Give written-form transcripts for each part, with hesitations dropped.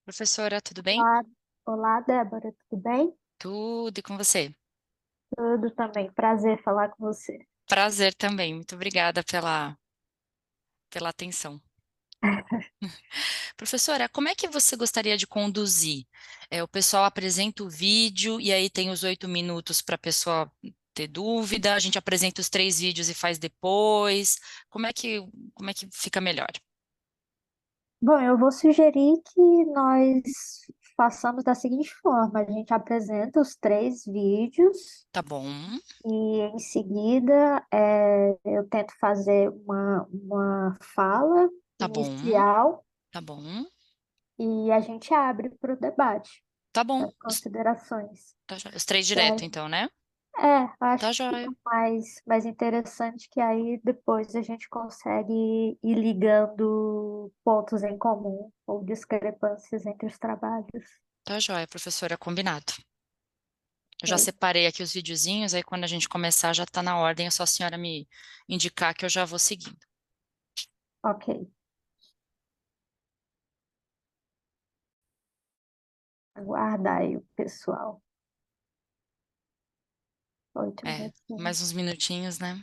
Professora, tudo bem? Olá, olá, Débora, tudo bem? Tudo e com você? Tudo também. Prazer falar com você. Prazer também. Muito obrigada pela atenção. Professora, como é que você gostaria de conduzir? O pessoal apresenta o vídeo e aí tem os 8 minutos para a pessoa ter dúvida. A gente apresenta os 3 vídeos e faz depois. Como é que fica melhor? Bom, eu vou sugerir que nós façamos da seguinte forma: a gente apresenta os três vídeos Tá bom, e, em seguida, eu tento fazer uma fala tá bom, inicial tá bom, e a gente abre para o debate, tá bom. para as considerações. Tá jóia. Os três E direto, aí, então, né? acho Tá que fica jóia. mais interessante que aí depois a gente consegue ir ligando pontos em comum ou discrepâncias entre os trabalhos. Tá jóia, professora, combinado. Eu já Ok. separei aqui os videozinhos, aí quando a gente começar já tá na ordem, é só a senhora me indicar que eu já vou seguindo. Ok. Aguarda aí o pessoal. Oito É, mais uns minutinhos. minutinhos, né?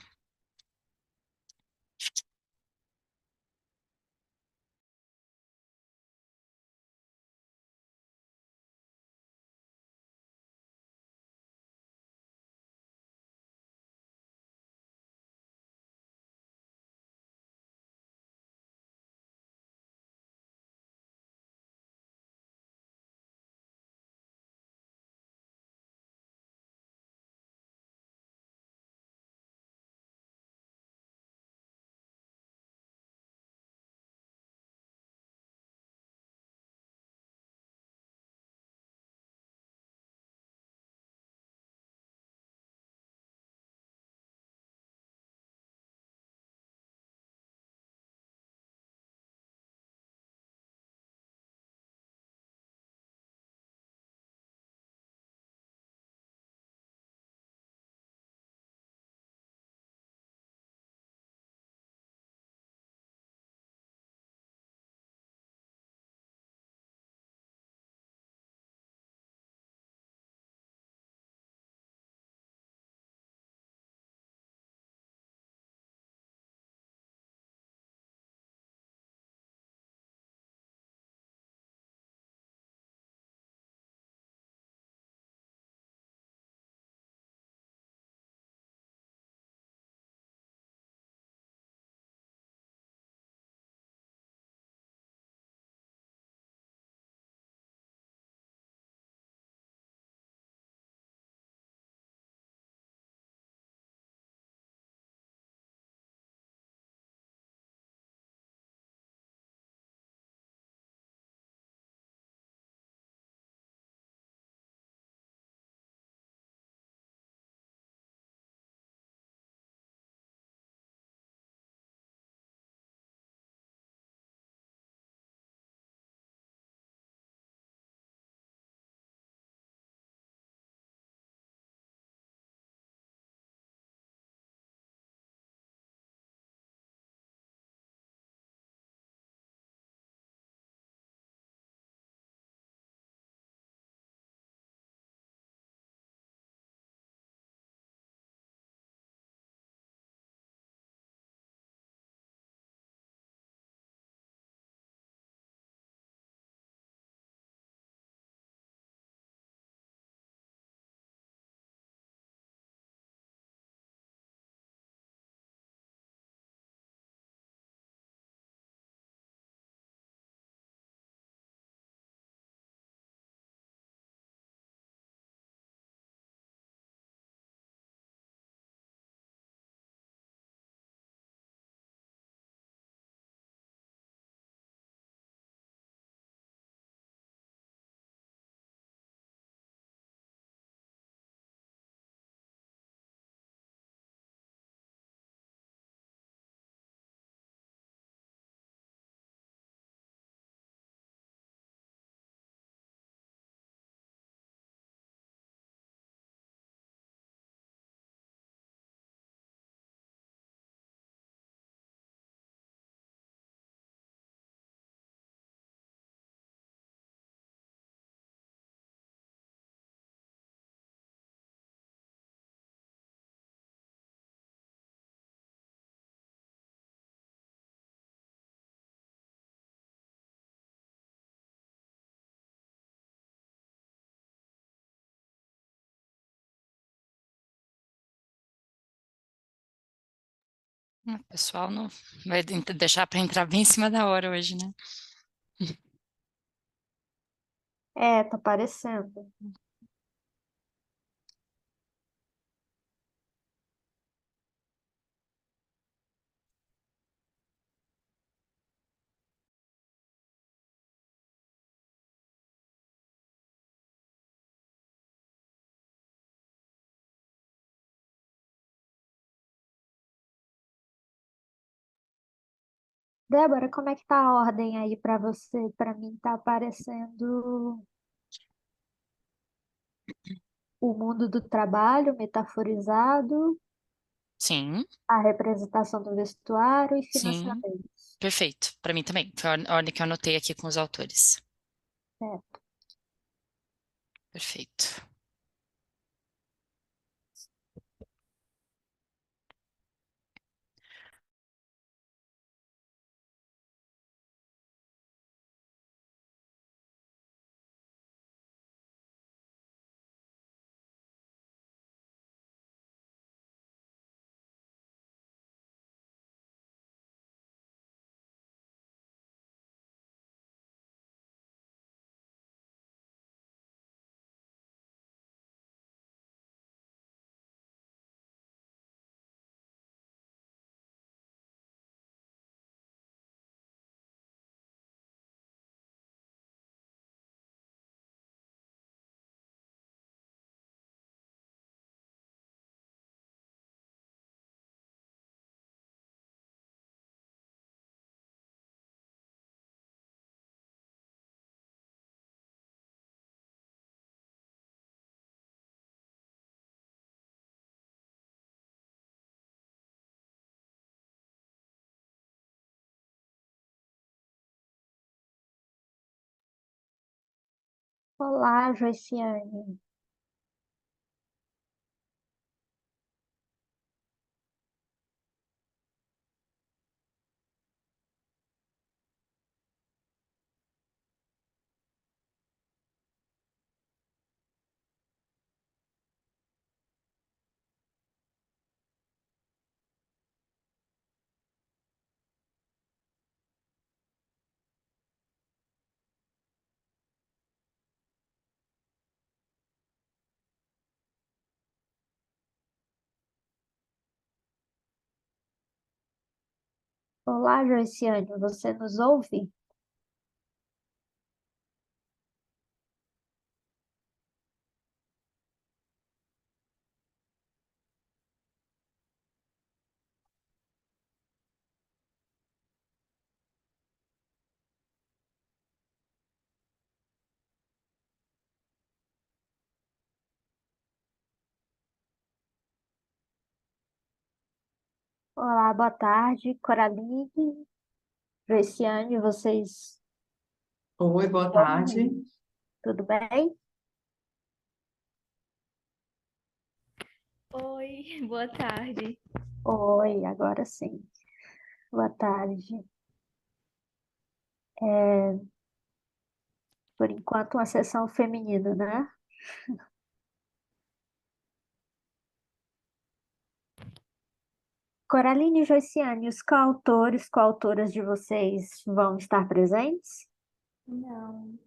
O pessoal não vai deixar para entrar bem em cima da hora hoje, né? É, tá parecendo. Débora, como é que tá a ordem aí pra você? Pra mim tá aparecendo o mundo do trabalho metaforizado, Sim, a representação do vestuário e sim, financiamento. perfeito. Para mim também. Foi a ordem que eu anotei aqui com os autores. É. Perfeito. Olá, Joiciane. Olá, Joiciane, você nos ouve? Olá, boa tarde, Coraline, Joiciane, vocês Oi, boa tarde. ouvem? Tudo bem? Oi, boa tarde. Oi, agora sim. Boa tarde. É, por enquanto, uma sessão feminina, né? Coraline e Joiciane, os coautores, coautoras de vocês vão estar presentes? Não,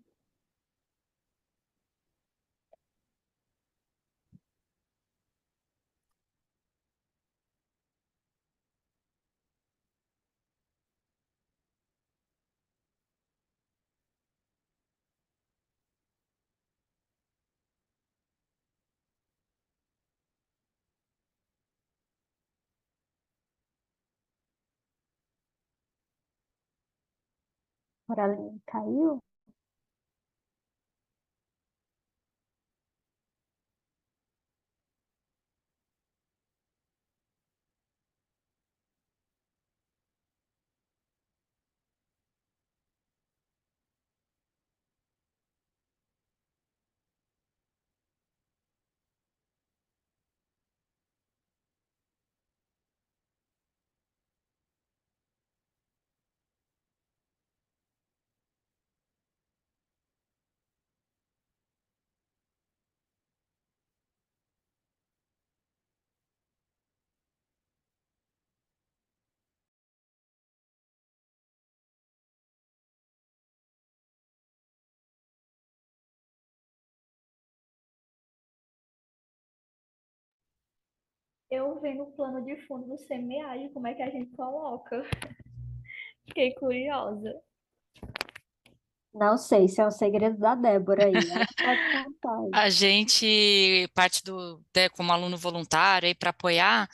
Coraline caiu? Eu vendo o plano de fundo do semiárido, como é que a gente coloca? Fiquei curiosa. Não sei se é um segredo da Débora aí. Ela pode contar aí. A gente parte como aluno voluntário aí para apoiar,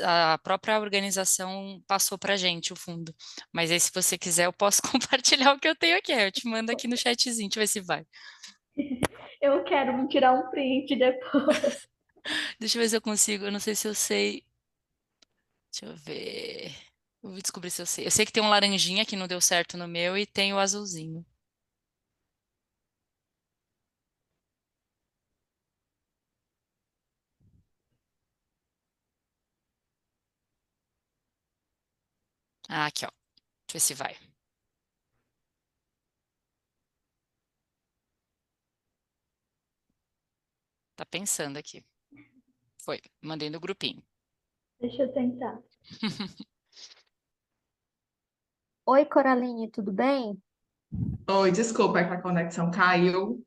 a própria organização passou para a gente o fundo. Mas aí, se você quiser, eu posso compartilhar o que eu tenho aqui. Eu te mando aqui no chatzinho, deixa eu ver se vai. Eu quero me tirar um print depois. Deixa eu ver se eu consigo. Eu não sei se eu sei. Deixa eu ver. Eu vou descobrir se eu sei. Eu sei que tem um laranjinha que não deu certo no meu e tem o azulzinho. Ah, aqui, ó. Deixa eu ver se vai. Tá pensando aqui. Foi. Mandei no grupinho. Deixa eu tentar. Oi, Coraline, tudo bem? Oi, desculpa, é que a conexão caiu,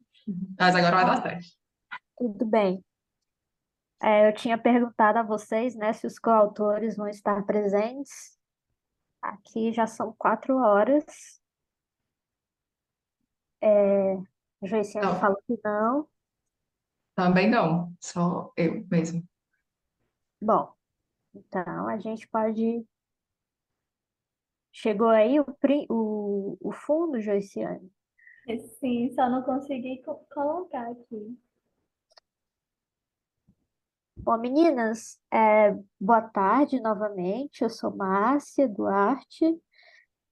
mas agora vai dar Ah, certo. tudo bem. Eu tinha perguntado a vocês, né, se os coautores vão estar presentes. Aqui já são 4 horas. A Joiciane Não, falou que não. também não, só eu mesmo. Bom, então a gente pode. Chegou aí o fundo, Joiciane? Sim, só não consegui colocar aqui. Bom, meninas, boa tarde novamente. Eu sou Márcia Duarte.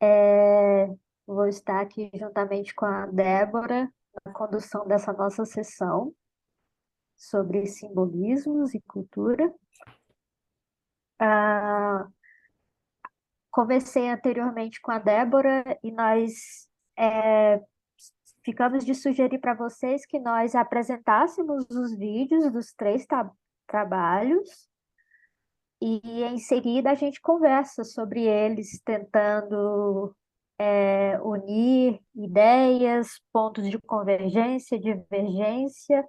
É, vou estar aqui juntamente com a Débora na condução dessa nossa sessão sobre simbolismos e cultura. Ah, conversei anteriormente com a Débora e nós é, ficamos de sugerir para vocês que nós apresentássemos os vídeos dos três trabalhos e em seguida a gente conversa sobre eles, tentando unir ideias, pontos de convergência, divergência,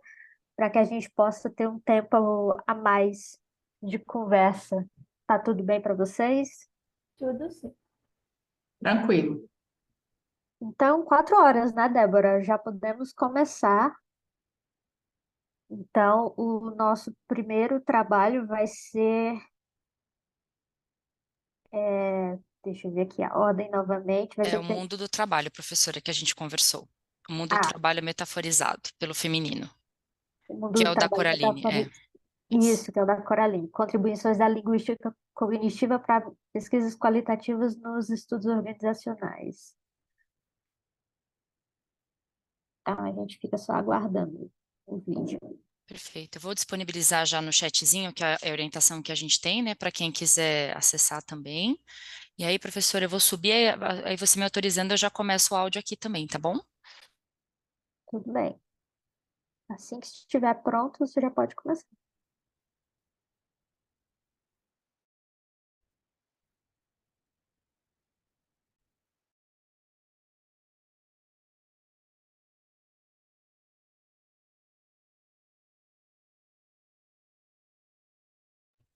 para que a gente possa ter um tempo a mais de conversa. Tá tudo bem para vocês? Tudo sim. Tranquilo. Então, 4 horas, né, Débora? Já podemos começar. Então, o nosso primeiro trabalho vai ser, deixa eu ver aqui a ordem novamente, vai É ser, o mundo do trabalho, professora, que a gente conversou. O mundo do ah, trabalho metaforizado pelo feminino, o mundo que é do o da trabalho Coraline. É, metafórico. isso. Isso, que é o da Coraline. Contribuições da linguística cognitiva para pesquisas qualitativas nos estudos organizacionais. Então, a gente fica só aguardando o vídeo. Perfeito. Eu vou disponibilizar já no chatzinho, que é a orientação que a gente tem, né, para quem quiser acessar também. E aí, professora, eu vou subir, aí você me autorizando, eu já começo o áudio aqui também, tá bom? Tudo bem. Assim que estiver pronto, você já pode começar.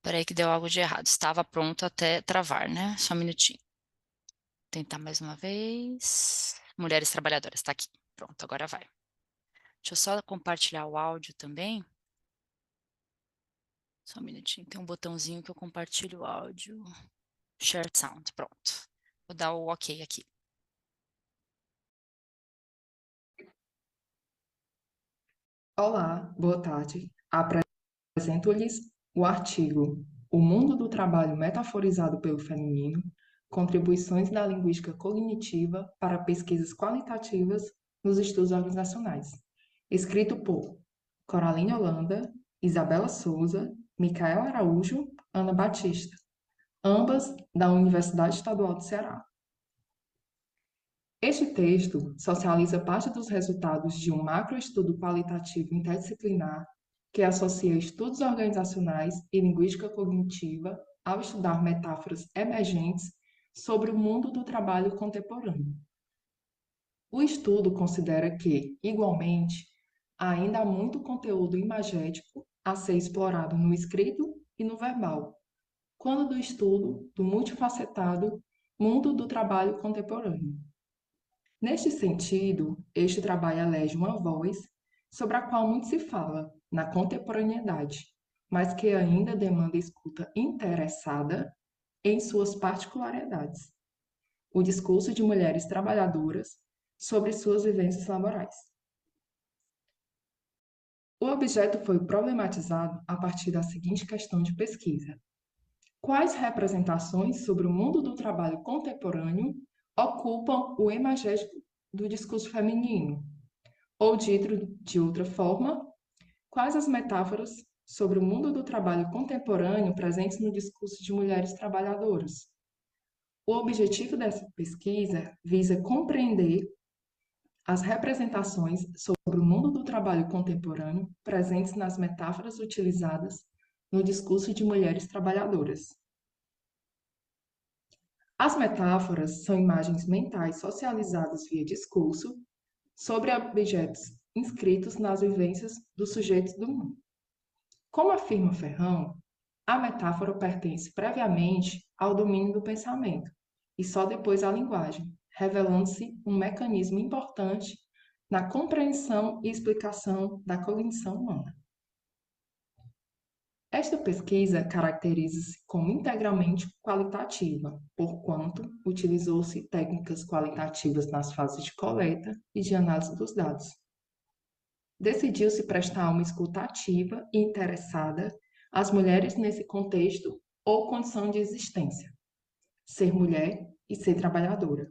Peraí que deu algo de errado. Estava pronto até travar, né? Só um minutinho. Tentar mais uma vez. Mulheres trabalhadoras, tá aqui. Pronto, agora vai. Deixa eu só compartilhar o áudio também. Só um minutinho. Tem um botãozinho que eu compartilho o áudio. Share sound, pronto. Vou dar o OK aqui. Olá, boa tarde. Apresento-lhes o artigo O Mundo do Trabalho Metaforizado pelo Feminino, Contribuições da Linguística Cognitiva para Pesquisas Qualitativas nos Estudos Organizacionais, escrito por Coraline Holanda, Isabela Souza, Micael Araújo, Ana Batista, ambas da Universidade Estadual do Ceará. Este texto socializa parte dos resultados de um macroestudo qualitativo interdisciplinar que associa estudos organizacionais e linguística cognitiva ao estudar metáforas emergentes sobre o mundo do trabalho contemporâneo. O estudo considera que, igualmente, ainda há muito conteúdo imagético a ser explorado no escrito e no verbal, quando do estudo do multifacetado mundo do trabalho contemporâneo. Neste sentido, este trabalho elege uma voz sobre a qual muito se fala na contemporaneidade, mas que ainda demanda escuta interessada em suas particularidades. O discurso de mulheres trabalhadoras sobre suas vivências laborais. O objeto foi problematizado a partir da seguinte questão de pesquisa: quais representações sobre o mundo do trabalho contemporâneo ocupam o imagético do discurso feminino? Ou, dito de outra forma, quais as metáforas sobre o mundo do trabalho contemporâneo presentes no discurso de mulheres trabalhadoras? O objetivo dessa pesquisa visa compreender as representações sobre o mundo do trabalho contemporâneo presentes nas metáforas utilizadas no discurso de mulheres trabalhadoras. As metáforas são imagens mentais socializadas via discurso sobre objetos inscritos nas vivências dos sujeitos do mundo. Como afirma Ferrão, a metáfora pertence previamente ao domínio do pensamento e só depois à linguagem, revelando-se um mecanismo importante na compreensão e explicação da cognição humana. Esta pesquisa caracteriza-se como integralmente qualitativa, porquanto utilizou-se técnicas qualitativas nas fases de coleta e de análise dos dados. Decidiu-se prestar uma escuta ativa e interessada às mulheres nesse contexto ou condição de existência, ser mulher e ser trabalhadora,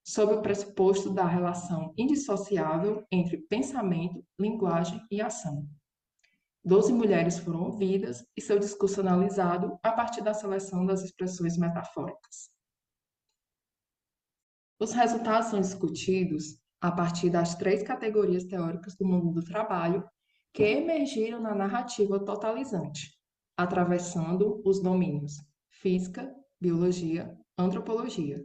sob o pressuposto da relação indissociável entre pensamento, linguagem e ação. 12 mulheres foram ouvidas e seu discurso analisado a partir da seleção das expressões metafóricas. Os resultados são discutidos a partir das 3 categorias teóricas do mundo do trabalho que emergiram na narrativa totalizante, atravessando os domínios física, biologia, antropologia.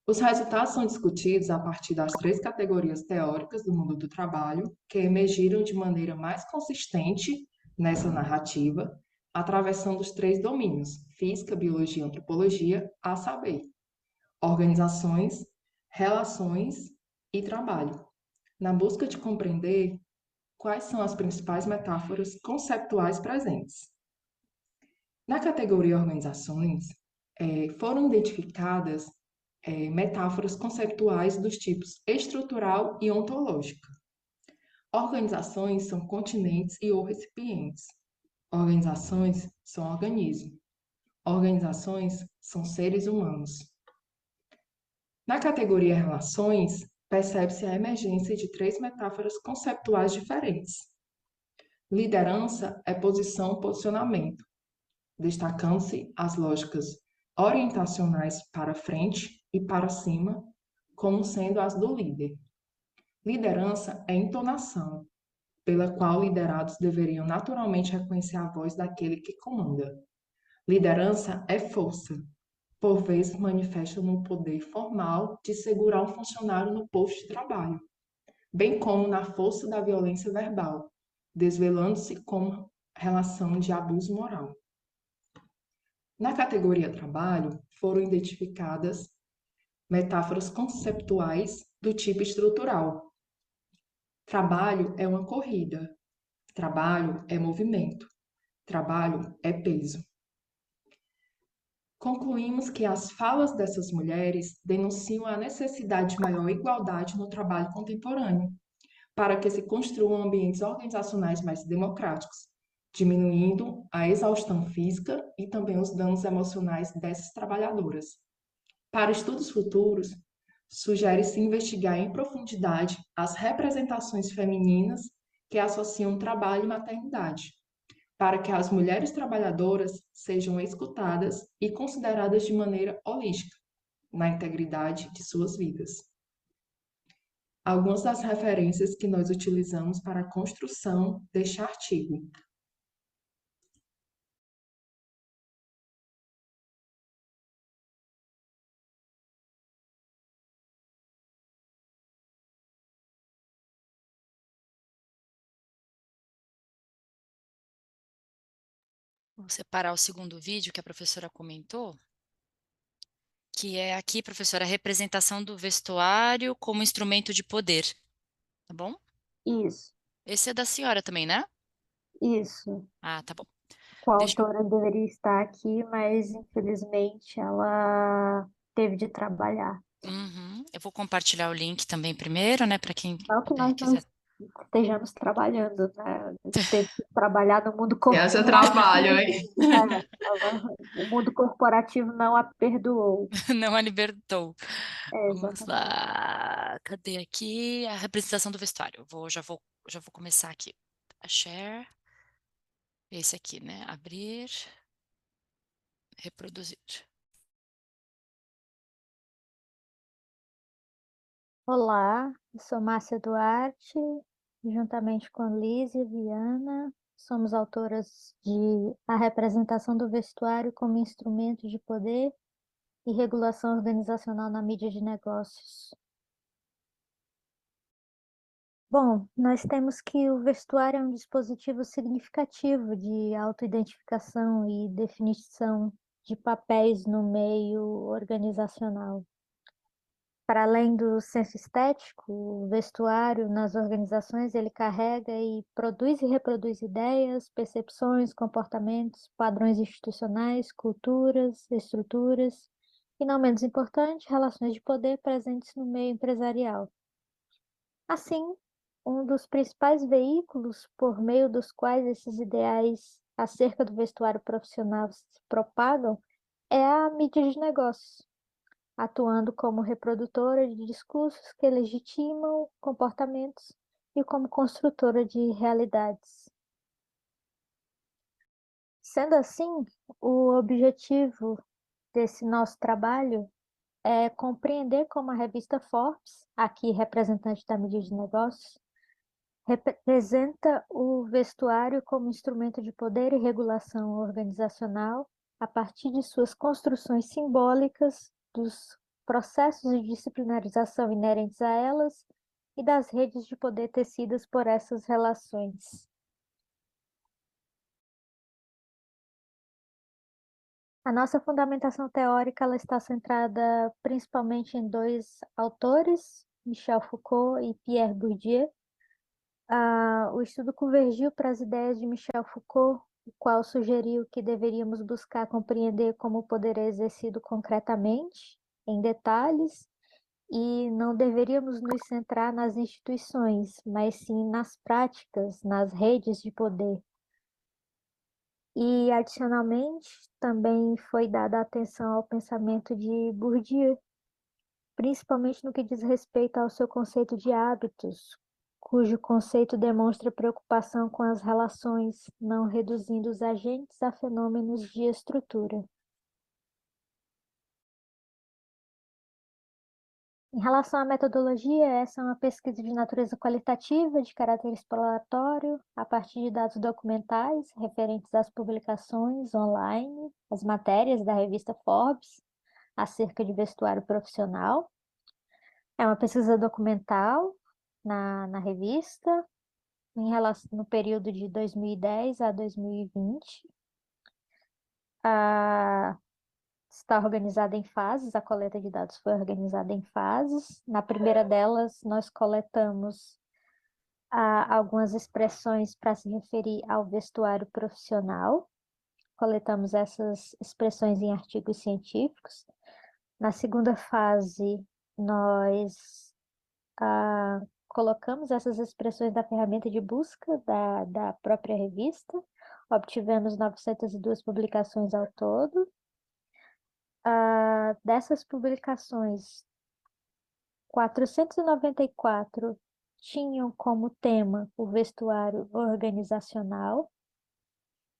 Os resultados são discutidos a partir das 3 categorias teóricas do mundo do trabalho que emergiram de maneira mais consistente nessa narrativa, atravessando os 3 domínios, física, biologia e antropologia, a saber, organizações, relações e trabalho, na busca de compreender quais são as principais metáforas conceptuais presentes. Na categoria organizações, foram identificadas metáforas conceptuais dos tipos estrutural e ontológica. Organizações são continentes e ou recipientes. Organizações são organismos. Organizações são seres humanos. Na categoria relações, percebe-se a emergência de 3 metáforas conceptuais diferentes. Liderança é posição, posicionamento, destacando-se as lógicas orientacionais para frente e para cima, como sendo as do líder. Liderança é entonação, pela qual liderados deveriam naturalmente reconhecer a voz daquele que comanda. Liderança é força, por vezes manifesta no poder formal de segurar um funcionário no posto de trabalho, bem como na força da violência verbal, desvelando-se como relação de abuso moral. Na categoria trabalho, foram identificadas metáforas conceptuais do tipo estrutural. Trabalho é uma corrida, trabalho é movimento, trabalho é peso. Concluímos que as falas dessas mulheres denunciam a necessidade de maior igualdade no trabalho contemporâneo, para que se construam ambientes organizacionais mais democráticos, diminuindo a exaustão física e também os danos emocionais dessas trabalhadoras. Para estudos futuros, sugere-se investigar em profundidade as representações femininas que associam trabalho e maternidade, para que as mulheres trabalhadoras sejam escutadas e consideradas de maneira holística, na integridade de suas vidas. Algumas das referências que nós utilizamos para a construção deste artigo. Vou separar o segundo vídeo que a professora comentou, que é aqui, professora, a representação do vestuário como instrumento de poder, tá bom? Isso, Esse é da senhora também, né? isso. Ah, tá bom. A Deixa eu... coautora deveria estar aqui, mas infelizmente ela teve de trabalhar. Uhum. Eu vou compartilhar o link também primeiro, né, para quem Não que nós não quiser. estejamos trabalhando, né? Teve que trabalhar no mundo Essa corporativo. trabalho, hein? O mundo corporativo não a perdoou. Não a libertou. Vamos Exatamente. lá. Cadê aqui a representação do vestuário? Já vou começar aqui. A share. Esse aqui, né? Abrir, reproduzir. Olá, eu sou Márcia Duarte, juntamente com Liz e Viana, somos autoras de A Representação do Vestuário como Instrumento de Poder e Regulação Organizacional na Mídia de Negócios. Bom, nós temos que o vestuário é um dispositivo significativo de autoidentificação e definição de papéis no meio organizacional. Para além do senso estético, o vestuário nas organizações ele carrega e produz e reproduz ideias, percepções, comportamentos, padrões institucionais, culturas, estruturas e, não menos importante, relações de poder presentes no meio empresarial. Assim, um dos principais veículos por meio dos quais esses ideais acerca do vestuário profissional se propagam é a mídia de negócios, atuando como reprodutora de discursos que legitimam comportamentos e como construtora de realidades. Sendo assim, o objetivo desse nosso trabalho é compreender como a revista Forbes, aqui representante da mídia de negócios, representa o vestuário como instrumento de poder e regulação organizacional a partir de suas construções simbólicas, dos processos de disciplinarização inerentes a elas e das redes de poder tecidas por essas relações. A nossa fundamentação teórica ela está centrada principalmente em dois autores, Michel Foucault e Pierre Bourdieu. O estudo convergiu para as ideias de Michel Foucault, o qual sugeriu que deveríamos buscar compreender como o poder é exercido concretamente, em detalhes, e não deveríamos nos centrar nas instituições, mas sim nas práticas, nas redes de poder. E, adicionalmente, também foi dada atenção ao pensamento de Bourdieu, principalmente no que diz respeito ao seu conceito de hábitos, cujo conceito demonstra preocupação com as relações, não reduzindo os agentes a fenômenos de estrutura. Em relação à metodologia, essa é uma pesquisa de natureza qualitativa, de caráter exploratório, a partir de dados documentais referentes às publicações online, as matérias da revista Forbes acerca de vestuário profissional. É uma pesquisa documental na revista, no período de 2010 a 2020. Está organizada em fases, a coleta de dados foi organizada em fases. Na primeira delas, nós coletamos algumas expressões para se referir ao vestuário profissional. Coletamos essas expressões em artigos científicos. Na segunda fase, nós colocamos essas expressões da ferramenta de busca da própria revista, obtivemos 902 publicações ao todo. Dessas publicações, 494 tinham como tema o vestuário organizacional,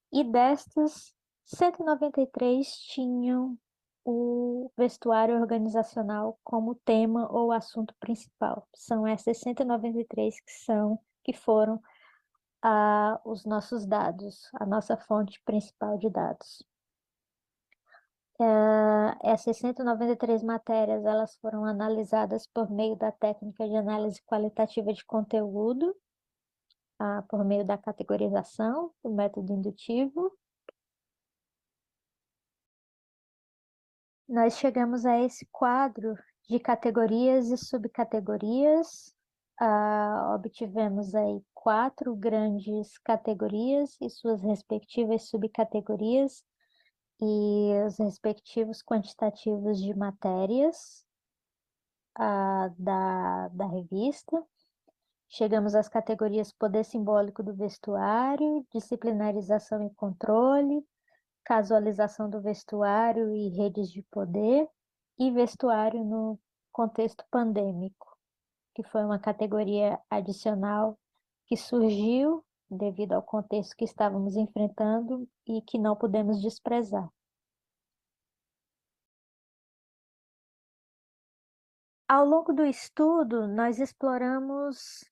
e destas, 193 tinham o vestuário organizacional como tema ou assunto principal. São essas 193 que foram os nossos dados, a nossa fonte principal de dados. Essas 193 matérias, elas foram analisadas por meio da técnica de análise qualitativa de conteúdo, por meio da categorização, do método indutivo. Nós chegamos a esse quadro de categorias e subcategorias. Obtivemos aí 4 grandes categorias e suas respectivas subcategorias e os respectivos quantitativos de matérias da revista. Chegamos às categorias poder simbólico do vestuário, disciplinarização e controle, casualização do vestuário e redes de poder, e vestuário no contexto pandêmico, que foi uma categoria adicional que surgiu devido ao contexto que estávamos enfrentando e que não podemos desprezar. Ao longo do estudo, nós exploramos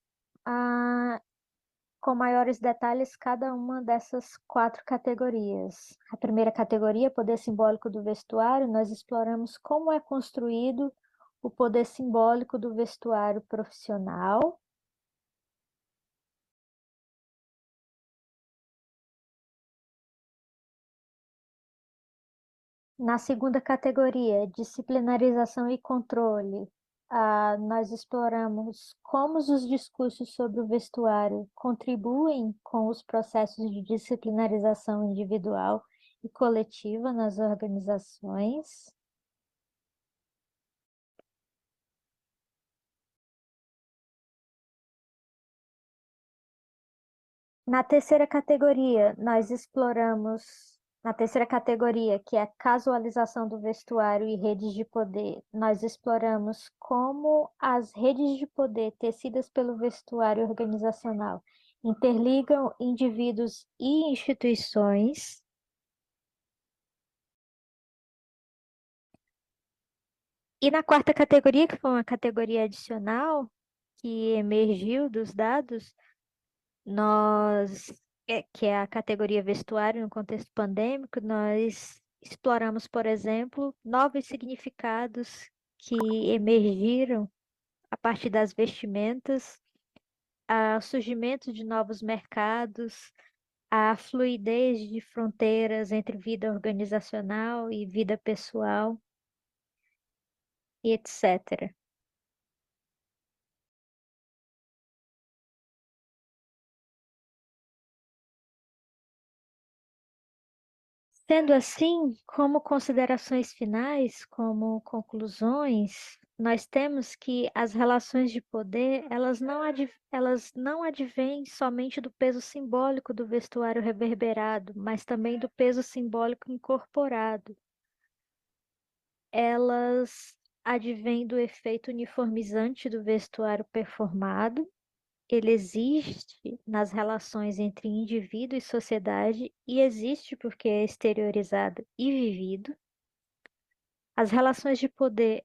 com maiores detalhes cada uma dessas 4 categorias. A primeira categoria, poder simbólico do vestuário, nós exploramos como é construído o poder simbólico do vestuário profissional. Na segunda categoria, disciplinarização e controle, nós exploramos como os discursos sobre o vestuário contribuem com os processos de disciplinarização individual e coletiva nas organizações. Na terceira categoria, que é a casualização do vestuário e redes de poder, nós exploramos como as redes de poder tecidas pelo vestuário organizacional interligam indivíduos e instituições. E na quarta categoria, que foi uma categoria adicional, que emergiu dos dados, que é a categoria vestuário no contexto pandêmico, nós exploramos, por exemplo, novos significados que emergiram a partir das vestimentas, o surgimento de novos mercados, a fluidez de fronteiras entre vida organizacional e vida pessoal, e etc. Sendo assim, como considerações finais, como conclusões, nós temos que as relações de poder, elas não advêm somente do peso simbólico do vestuário reverberado, mas também do peso simbólico incorporado. Elas advêm do efeito uniformizante do vestuário performado. Ele existe nas relações entre indivíduo e sociedade e existe porque é exteriorizado e vivido. As relações de poder,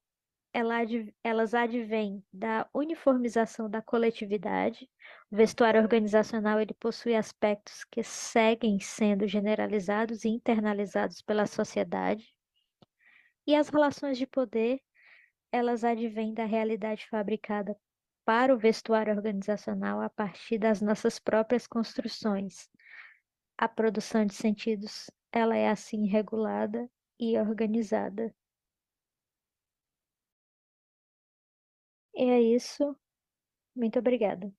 elas advêm da uniformização da coletividade. O vestuário organizacional, ele possui aspectos que seguem sendo generalizados e internalizados pela sociedade. E as relações de poder, elas advêm da realidade fabricada para o vestuário organizacional a partir das nossas próprias construções. A produção de sentidos, ela é assim regulada e organizada. E é isso. Muito obrigada.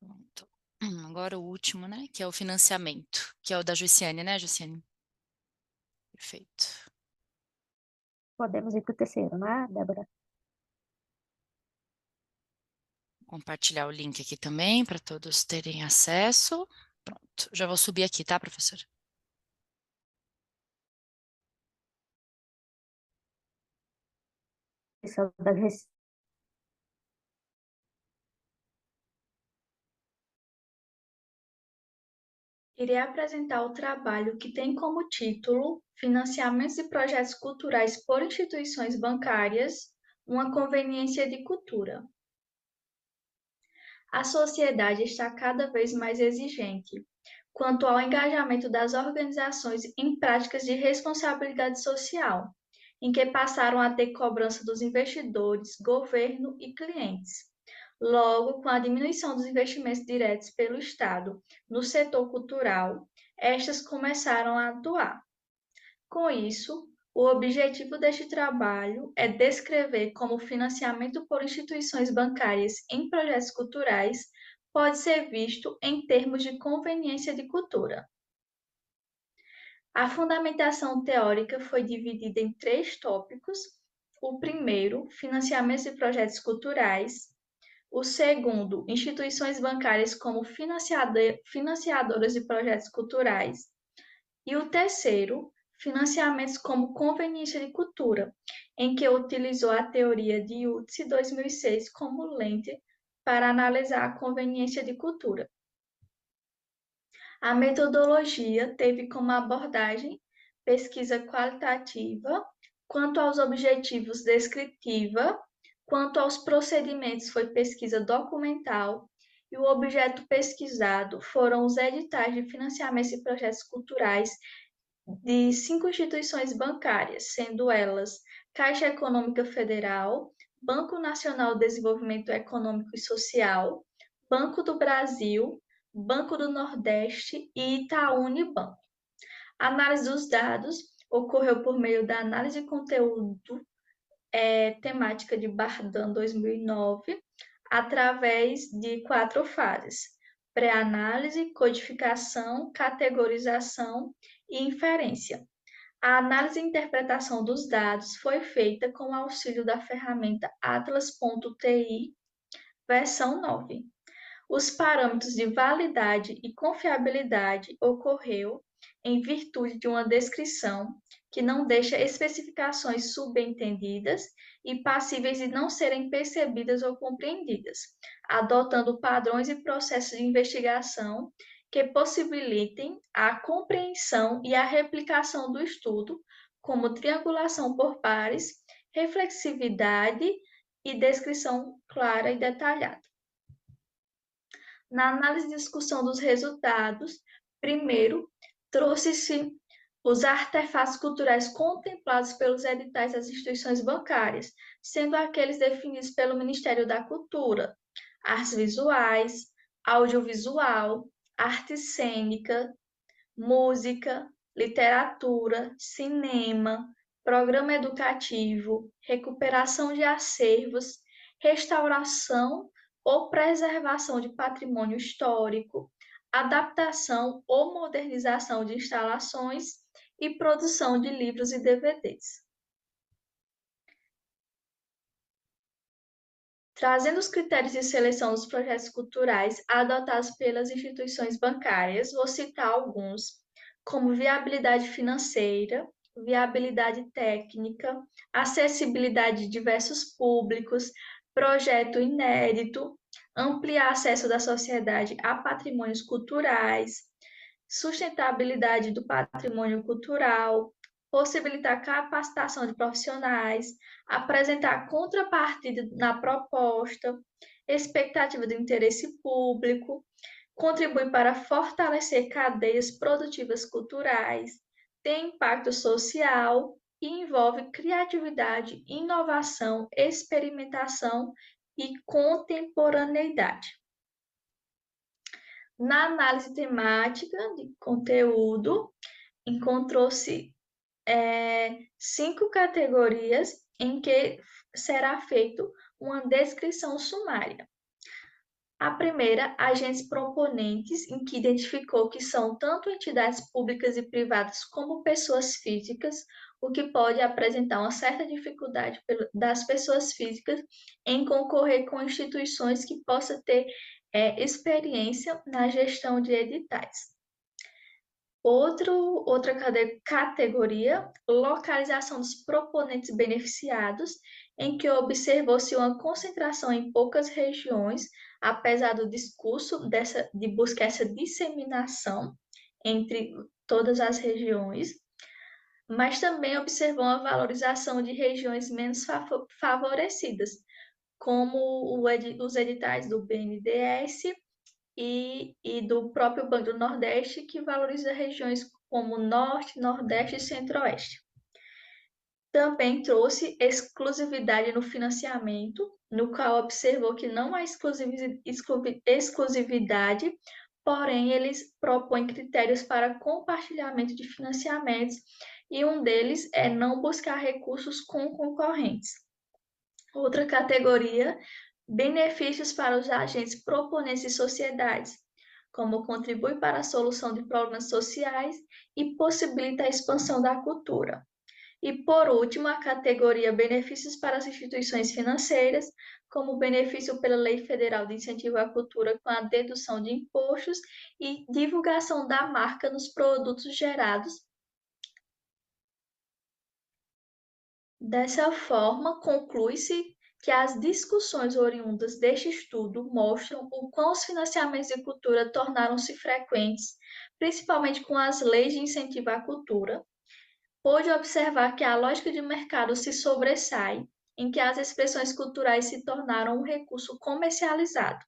Pronto. Agora o último, né? Que é o financiamento, que é o da Jussiane, né, Jussiane? Perfeito. Podemos ir para o terceiro, né, Débora? Compartilhar o link aqui também para todos terem acesso. Pronto. Já vou subir aqui, tá, professor? Isso da Irei apresentar o trabalho que tem como título Financiamentos e Projetos Culturais por Instituições Bancárias, uma conveniência de cultura. A sociedade está cada vez mais exigente quanto ao engajamento das organizações em práticas de responsabilidade social, em que passaram a ter cobrança dos investidores, governo e clientes. Logo, com a diminuição dos investimentos diretos pelo Estado no setor cultural, estas começaram a atuar. Com isso, o objetivo deste trabalho é descrever como o financiamento por instituições bancárias em projetos culturais pode ser visto em termos de conveniência de cultura. A fundamentação teórica foi dividida em 3 tópicos. O primeiro, financiamentos de projetos culturais. O segundo, instituições bancárias como financiadoras de projetos culturais. E o terceiro, financiamentos como conveniência de cultura, em que utilizou a teoria de Utsi 2006 como lente para analisar a conveniência de cultura. A metodologia teve como abordagem pesquisa qualitativa, quanto aos objetivos descritiva, quanto aos procedimentos foi pesquisa documental, e o objeto pesquisado foram os editais de financiamento de projetos culturais de 5 instituições bancárias, sendo elas Caixa Econômica Federal, Banco Nacional de Desenvolvimento Econômico e Social, Banco do Brasil, Banco do Nordeste e Itaú Unibanco. A análise dos dados ocorreu por meio da análise de conteúdo temática de Bardan 2009, através de 4 fases: pré-análise, codificação, categorização e inferência. A análise e interpretação dos dados foi feita com o auxílio da ferramenta Atlas.ti, versão 9. Os parâmetros de validade e confiabilidade ocorreu em virtude de uma descrição que não deixa especificações subentendidas e passíveis de não serem percebidas ou compreendidas, adotando padrões e processos de investigação que possibilitem a compreensão e a replicação do estudo, como triangulação por pares, reflexividade e descrição clara e detalhada. Na análise e discussão dos resultados, primeiro, trouxe-se os artefatos culturais contemplados pelos editais das instituições bancárias, sendo aqueles definidos pelo Ministério da Cultura: artes visuais, audiovisual, arte cênica, música, literatura, cinema, programa educativo, recuperação de acervos, restauração ou preservação de patrimônio histórico, adaptação ou modernização de instalações e produção de livros e DVDs. Trazendo os critérios de seleção dos projetos culturais adotados pelas instituições bancárias, vou citar alguns, como viabilidade financeira, viabilidade técnica, acessibilidade de diversos públicos, projeto inédito, ampliar acesso da sociedade a patrimônios culturais, sustentabilidade do patrimônio cultural, possibilitar capacitação de profissionais, apresentar contrapartida na proposta, expectativa de interesse público, contribui para fortalecer cadeias produtivas culturais, tem impacto social e envolve criatividade, inovação, experimentação e contemporaneidade. Na análise temática de conteúdo, encontrou-se 5 categorias em que será feito uma descrição sumária. A primeira, agentes proponentes, em que identificou que são tanto entidades públicas e privadas como pessoas físicas, o que pode apresentar uma certa dificuldade das pessoas físicas em concorrer com instituições que possam ter experiência na gestão de editais. Outra categoria, localização dos proponentes beneficiados, em que observou-se uma concentração em poucas regiões, apesar do discurso de buscar essa disseminação entre todas as regiões, mas também observou a valorização de regiões menos favorecidas, como os editais do BNDES e do próprio Banco do Nordeste, que valoriza regiões como Norte, Nordeste e Centro-Oeste. Também trouxe exclusividade no financiamento, no qual observou que não há exclusividade, porém eles propõem critérios para compartilhamento de financiamentos e um deles é não buscar recursos com concorrentes. Outra categoria, benefícios para os agentes proponentes de sociedades, como contribui para a solução de problemas sociais e possibilita a expansão da cultura. E, por último, a categoria benefícios para as instituições financeiras, como benefício pela Lei Federal de Incentivo à Cultura com a dedução de impostos e divulgação da marca nos produtos gerados. Dessa forma, conclui-se que as discussões oriundas deste estudo mostram o quão os financiamentos de cultura tornaram-se frequentes, principalmente com as leis de incentivo à cultura. Pôde observar que a lógica de mercado se sobressai, em que as expressões culturais se tornaram um recurso comercializado.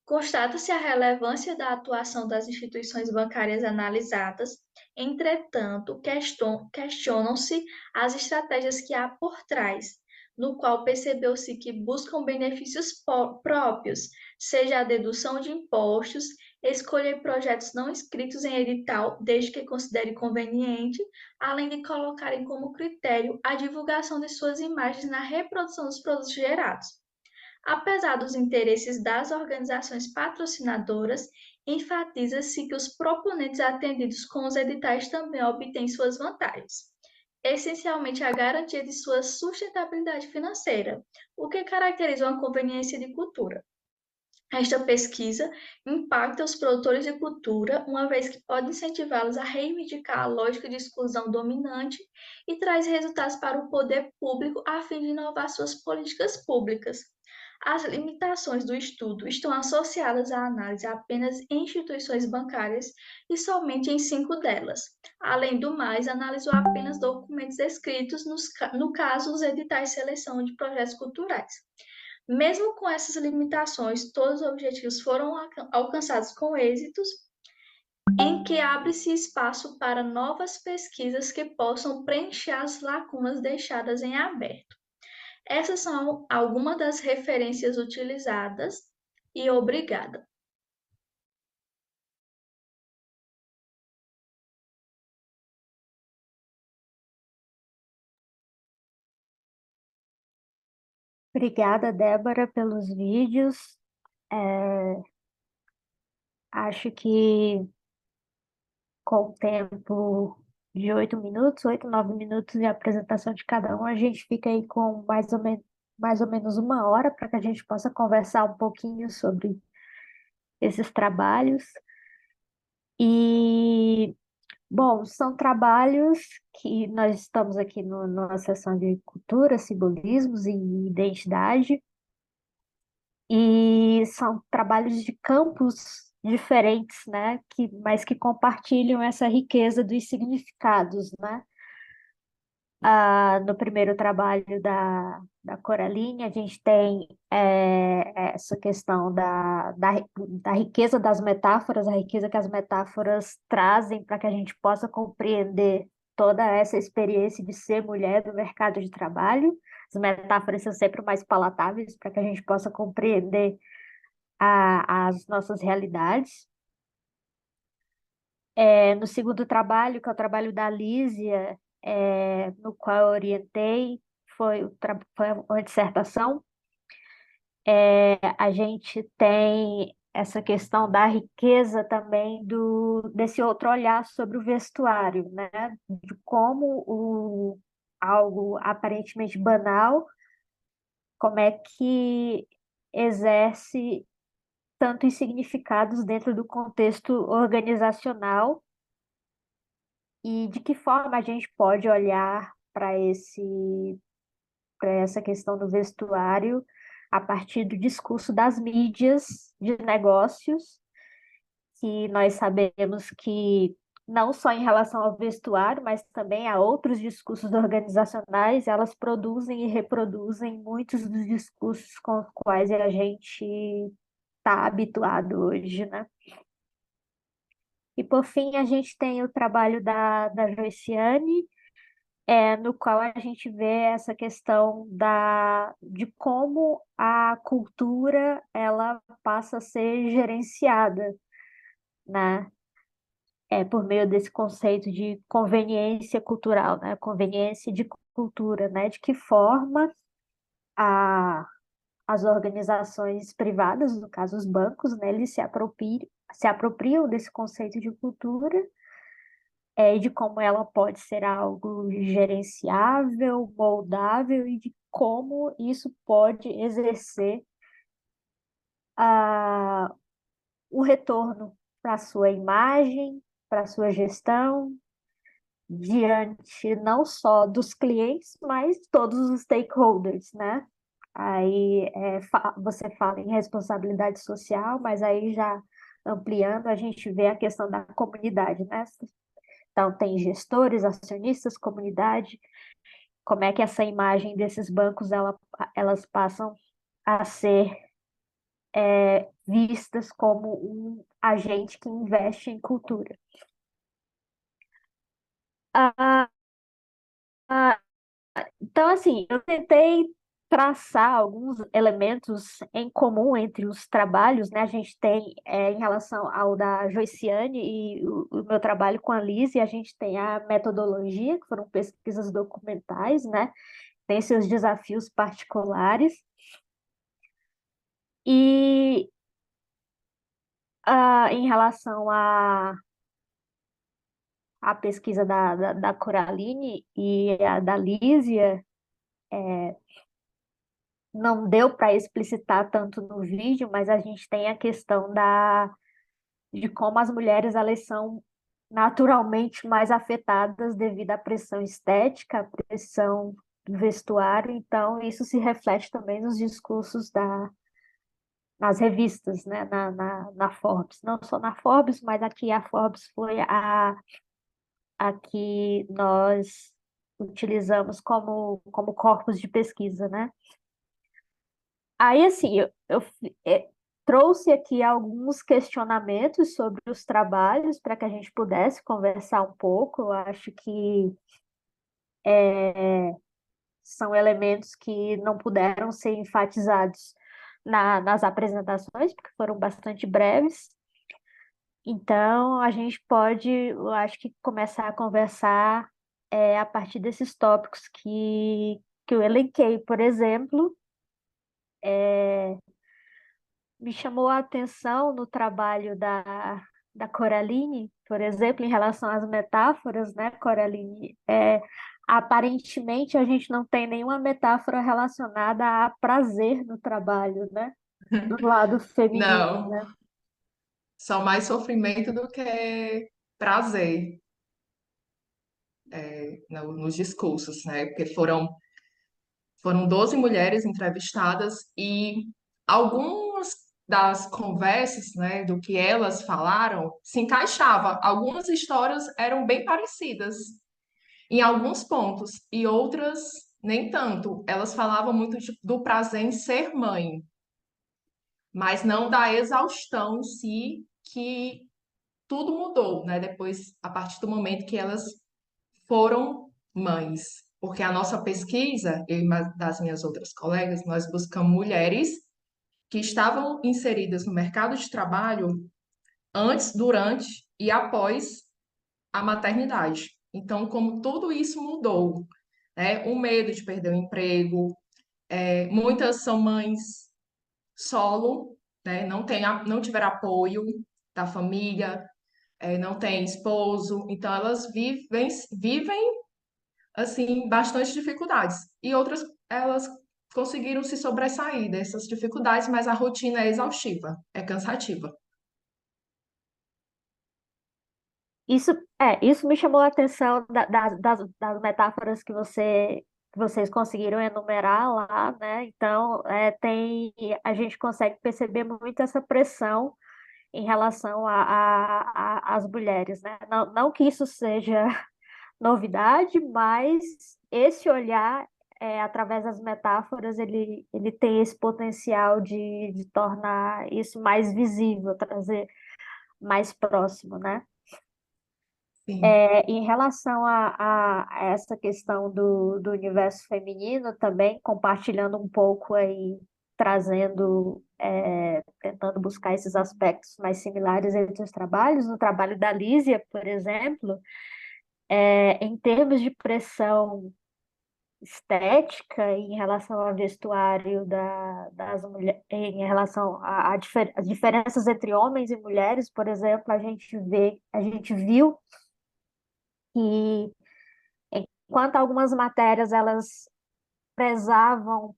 Constata-se a relevância da atuação das instituições bancárias analisadas, entretanto, questionam-se as estratégias que há por trás, no qual percebeu-se que buscam benefícios próprios, seja a dedução de impostos, escolher projetos não inscritos em edital, desde que considere conveniente, além de colocarem como critério a divulgação de suas imagens na reprodução dos produtos gerados. Apesar dos interesses das organizações patrocinadoras, enfatiza-se que os proponentes atendidos com os editais também obtêm suas vantagens, essencialmente a garantia de sua sustentabilidade financeira, o que caracteriza uma conveniência de cultura. Esta pesquisa impacta os produtores de cultura, uma vez que pode incentivá-los a reivindicar a lógica de exclusão dominante e traz resultados para o poder público a fim de inovar suas políticas públicas. As limitações do estudo estão associadas à análise apenas em instituições bancárias e somente em 5 delas. Além do mais, analisou apenas documentos escritos, no caso, os editais de seleção de projetos culturais. Mesmo com essas limitações, todos os objetivos foram alcançados com êxitos, em que abre-se espaço para novas pesquisas que possam preencher as lacunas deixadas em aberto. Essas são algumas das referências utilizadas e obrigada. Obrigada, Débora, pelos vídeos. Acho que com o tempo de 8 minutos, 9 minutos de apresentação de cada um, a gente fica aí com mais ou menos 1 hora para que a gente possa conversar um pouquinho sobre esses trabalhos. E, bom, são trabalhos que nós estamos aqui numa sessão de cultura, simbolismos e identidade, e são trabalhos de campos diferentes, né? Mas que compartilham essa riqueza dos significados, né? No primeiro trabalho da Coraline, a gente tem essa questão da riqueza das metáforas, a riqueza que as metáforas trazem para que a gente possa compreender toda essa experiência de ser mulher no mercado de trabalho. As metáforas são sempre mais palatáveis para que a gente possa compreender as nossas realidades. No segundo trabalho, que é o trabalho da Lísia, no qual eu orientei, foi uma dissertação. A gente tem essa questão da riqueza também desse outro olhar sobre o vestuário, né? De como algo aparentemente banal, como é que exerce tantos significados dentro do contexto organizacional e de que forma a gente pode olhar para essa questão do vestuário a partir do discurso das mídias de negócios, que nós sabemos que não só em relação ao vestuário, mas também a outros discursos organizacionais, elas produzem e reproduzem muitos dos discursos com os quais a gente está habituado hoje, né? E por fim, a gente tem o trabalho da Joiciane, no qual a gente vê essa questão de como a cultura ela passa a ser gerenciada, né? Por meio desse conceito de conveniência cultural, né? Conveniência de cultura, né? De que forma a, as organizações privadas, no caso os bancos, né? Eles se apropriam desse conceito de cultura, e de como ela pode ser algo gerenciável, moldável e de como isso pode exercer a, o retorno para a sua imagem, para a sua gestão, diante não só dos clientes, mas todos os stakeholders, né? Aí você fala em responsabilidade social, mas aí já ampliando, a gente vê a questão da comunidade, né? Então, tem gestores, acionistas, comunidade, como é que essa imagem desses bancos elas passam a ser vistas como um agente que investe em cultura. Ah, ah, então, assim, eu tentei traçar alguns elementos em comum entre os trabalhos, né? A gente tem, em relação ao da Joiciane e o meu trabalho com a Liz, a gente tem a metodologia, que foram pesquisas documentais, né? Tem seus desafios particulares. E em relação à pesquisa da Coraline e a da Lísia, não deu para explicitar tanto no vídeo, mas a gente tem a questão de como as mulheres elas são naturalmente mais afetadas devido à pressão estética, à pressão do vestuário, então isso se reflete também nos discursos nas revistas, né, na Forbes. Não só na Forbes, mas aqui a Forbes foi a que nós utilizamos como corpus de pesquisa, né? Aí, assim, trouxe aqui alguns questionamentos sobre os trabalhos para que a gente pudesse conversar um pouco. Eu acho que são elementos que não puderam ser enfatizados nas apresentações, porque foram bastante breves. Então, a gente pode, eu acho que começar a conversar a partir desses tópicos que eu elenquei. Por exemplo, me chamou a atenção no trabalho da Coraline, por exemplo, em relação às metáforas, né, Coraline? Aparentemente, a gente não tem nenhuma metáfora relacionada a prazer no trabalho, né? Do lado feminino, Não, né? só mais sofrimento do que prazer, nos discursos, né? Porque foram 12 mulheres entrevistadas e algumas das conversas, né, do que elas falaram, se encaixava. Algumas histórias eram bem parecidas em alguns pontos e outras nem tanto. Elas falavam muito do prazer em ser mãe, mas não da exaustão em si, que tudo mudou, né? Depois, a partir do momento que elas foram mães. Porque a nossa pesquisa, eu e uma das minhas outras colegas, nós buscamos mulheres que estavam inseridas no mercado de trabalho antes, durante e após a maternidade. Então, como tudo isso mudou, né? O medo de perder o emprego, muitas são mães solo, né? Não tiveram apoio da família, não tem esposo, então elas vivem assim bastante dificuldades. E outras elas conseguiram se sobressair dessas dificuldades, mas a rotina é exaustiva, é cansativa. Isso me chamou a atenção das metáforas que vocês conseguiram enumerar lá, né? Então, a gente consegue perceber muito essa pressão em relação às mulheres, né? Não que isso seja novidade, mas esse olhar, através das metáforas, ele tem esse potencial de tornar isso mais visível, trazer mais próximo, né? Sim. Em relação a essa questão do universo feminino, também compartilhando um pouco aí, trazendo, tentando buscar esses aspectos mais similares entre os trabalhos, no trabalho da Lísia, por exemplo, em termos de pressão estética em relação ao vestuário das mulheres, em relação às diferenças entre homens e mulheres, por exemplo, a gente viu que enquanto algumas matérias elas prezavam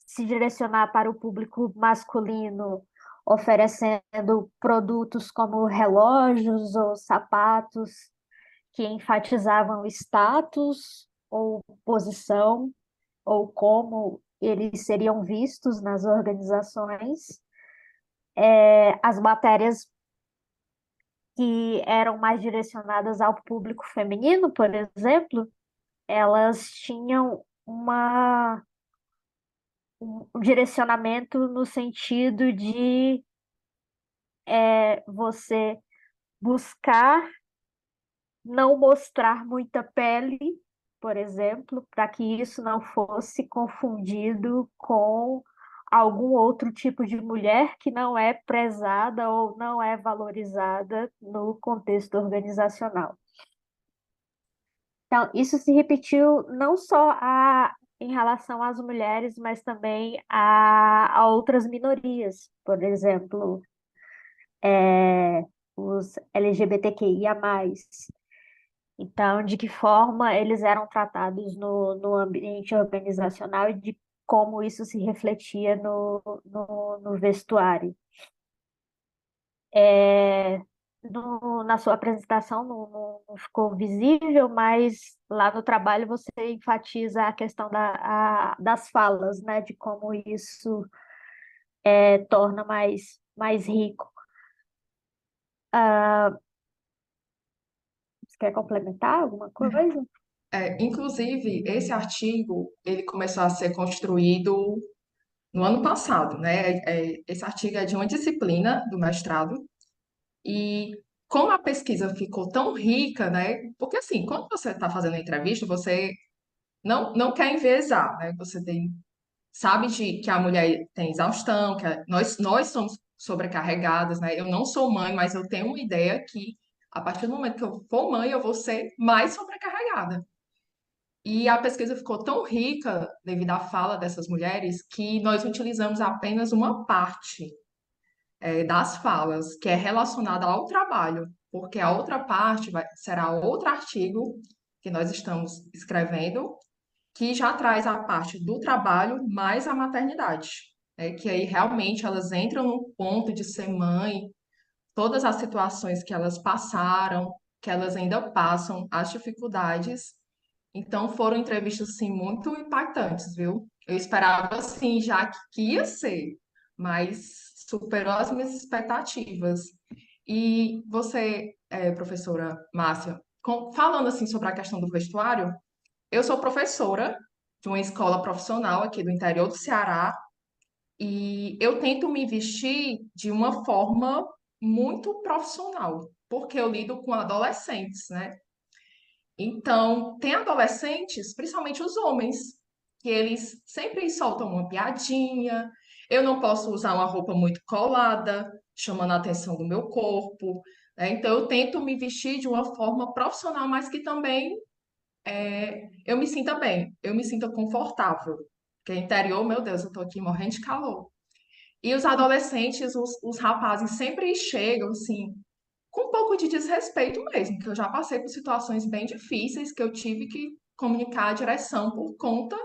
se direcionar para o público masculino, oferecendo produtos como relógios ou sapatos que enfatizavam status ou posição, ou como eles seriam vistos nas organizações. As matérias que eram mais direcionadas ao público feminino, por exemplo, elas tinham um direcionamento no sentido de você buscar não mostrar muita pele, por exemplo, para que isso não fosse confundido com algum outro tipo de mulher que não é prezada ou não é valorizada no contexto organizacional. Então, isso se repetiu não só em relação às mulheres, mas também a outras minorias, por exemplo, os LGBTQIA+. Então, de que forma eles eram tratados no ambiente organizacional e de como isso se refletia no vestuário. É, na sua apresentação não ficou visível, mas lá no trabalho você enfatiza a questão das falas, né? De como isso torna mais rico. Você quer complementar alguma coisa? Inclusive, esse artigo, ele começou a ser construído no ano passado, né? Esse artigo é de uma disciplina do mestrado e como a pesquisa ficou tão rica, né? Porque assim, quando você está fazendo a entrevista, você não quer enviesar, né? Você sabe que a mulher tem exaustão, nós somos sobrecarregadas, né? Eu não sou mãe, mas eu tenho uma ideia que a partir do momento que eu for mãe, eu vou ser mais sobrecarregada. E a pesquisa ficou tão rica devido à fala dessas mulheres que nós utilizamos apenas uma parte, das falas, que é relacionada ao trabalho, porque a outra parte será outro artigo que nós estamos escrevendo, que já traz a parte do trabalho mais a maternidade, né? Que aí realmente elas entram no ponto de ser mãe, todas as situações que elas passaram, que elas ainda passam, as dificuldades. Então foram entrevistas assim muito impactantes, viu? Eu esperava assim já que ia ser, mas superou as minhas expectativas. E você, professora Márcia, falando assim sobre a questão do vestuário, eu sou professora de uma escola profissional aqui do interior do Ceará e eu tento me vestir de uma forma muito profissional, porque eu lido com adolescentes, né? Então, tem adolescentes, principalmente os homens, que eles sempre soltam uma piadinha. Eu não posso usar uma roupa muito colada, chamando a atenção do meu corpo, né? Então, eu tento me vestir de uma forma profissional, mas que também eu me sinta bem, eu me sinta confortável. Porque interior, meu Deus, eu tô aqui morrendo de calor. E os adolescentes, os rapazes sempre chegam assim, com um pouco de desrespeito mesmo, que eu já passei por situações bem difíceis que eu tive que comunicar a direção por conta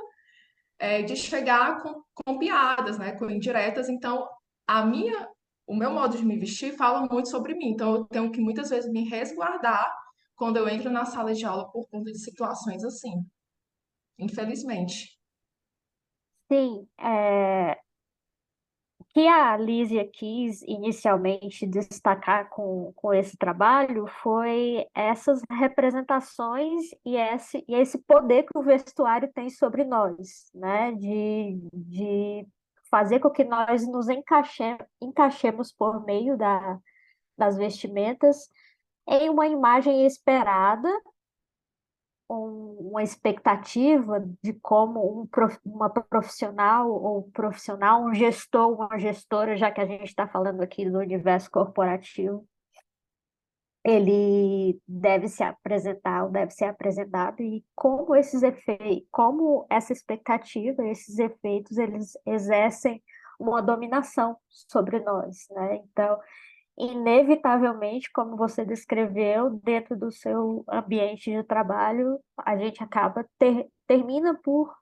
de chegar com piadas, né, com indiretas. Então, a minha, o meu modo de me vestir fala muito sobre mim. Então, eu tenho que muitas vezes me resguardar quando eu entro na sala de aula por conta de situações assim, infelizmente. Sim, o que a Lísia quis inicialmente destacar com esse trabalho foi essas representações e esse poder que o vestuário tem sobre nós, né? De fazer com que nós nos encaixemos por meio das vestimentas em uma imagem esperada, uma expectativa de como uma profissional ou profissional, um gestor, uma gestora, já que a gente está falando aqui do universo corporativo, ele deve se apresentar ou deve ser apresentado e como esses efeitos, como essa expectativa, esses efeitos, eles exercem uma dominação sobre nós, né? Então, inevitavelmente, como você descreveu, dentro do seu ambiente de trabalho, a gente termina por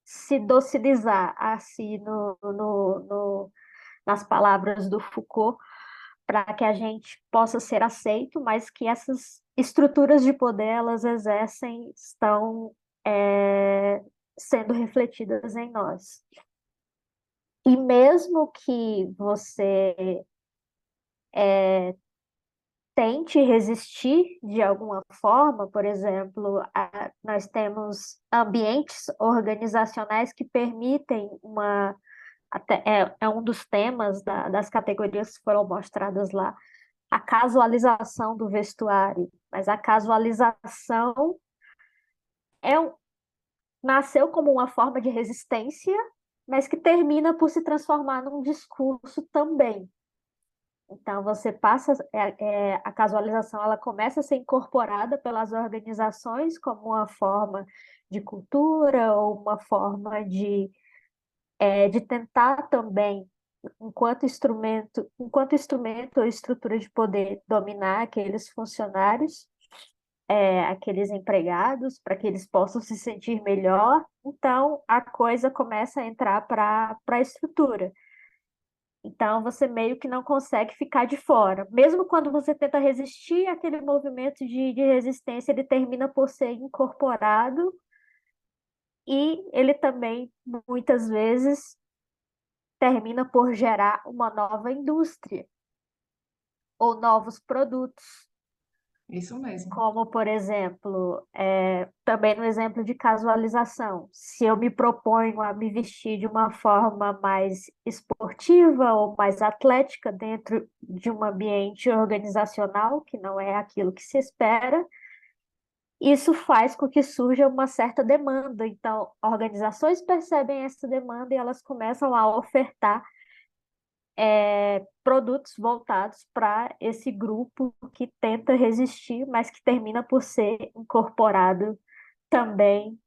se docilizar, assim, nas palavras do Foucault, para que a gente possa ser aceito, mas que essas estruturas de poder elas estão sendo refletidas em nós. E mesmo que você tente resistir de alguma forma, por exemplo, nós temos ambientes organizacionais que permitem é um dos temas das categorias que foram mostradas lá, a casualização do vestuário, mas a casualização é um, nasceu como uma forma de resistência, mas que termina por se transformar num discurso também. Então, você passa, a casualização, ela começa a ser incorporada pelas organizações como uma forma de cultura ou uma forma de tentar também, enquanto instrumento ou estrutura de poder, dominar aqueles funcionários, aqueles empregados, para que eles possam se sentir melhor. Então, a coisa começa a entrar para a estrutura. Então, você meio que não consegue ficar de fora. Mesmo quando você tenta resistir àquele movimento de resistência, ele termina por ser incorporado e ele também, muitas vezes, termina por gerar uma nova indústria ou novos produtos. Isso mesmo. Como, por exemplo, também no exemplo de casualização, se eu me proponho a me vestir de uma forma mais esportiva ou mais atlética dentro de um ambiente organizacional, que não é aquilo que se espera, isso faz com que surja uma certa demanda. Então, organizações percebem essa demanda e elas começam a ofertar produtos voltados para esse grupo que tenta resistir, mas que termina por ser incorporado também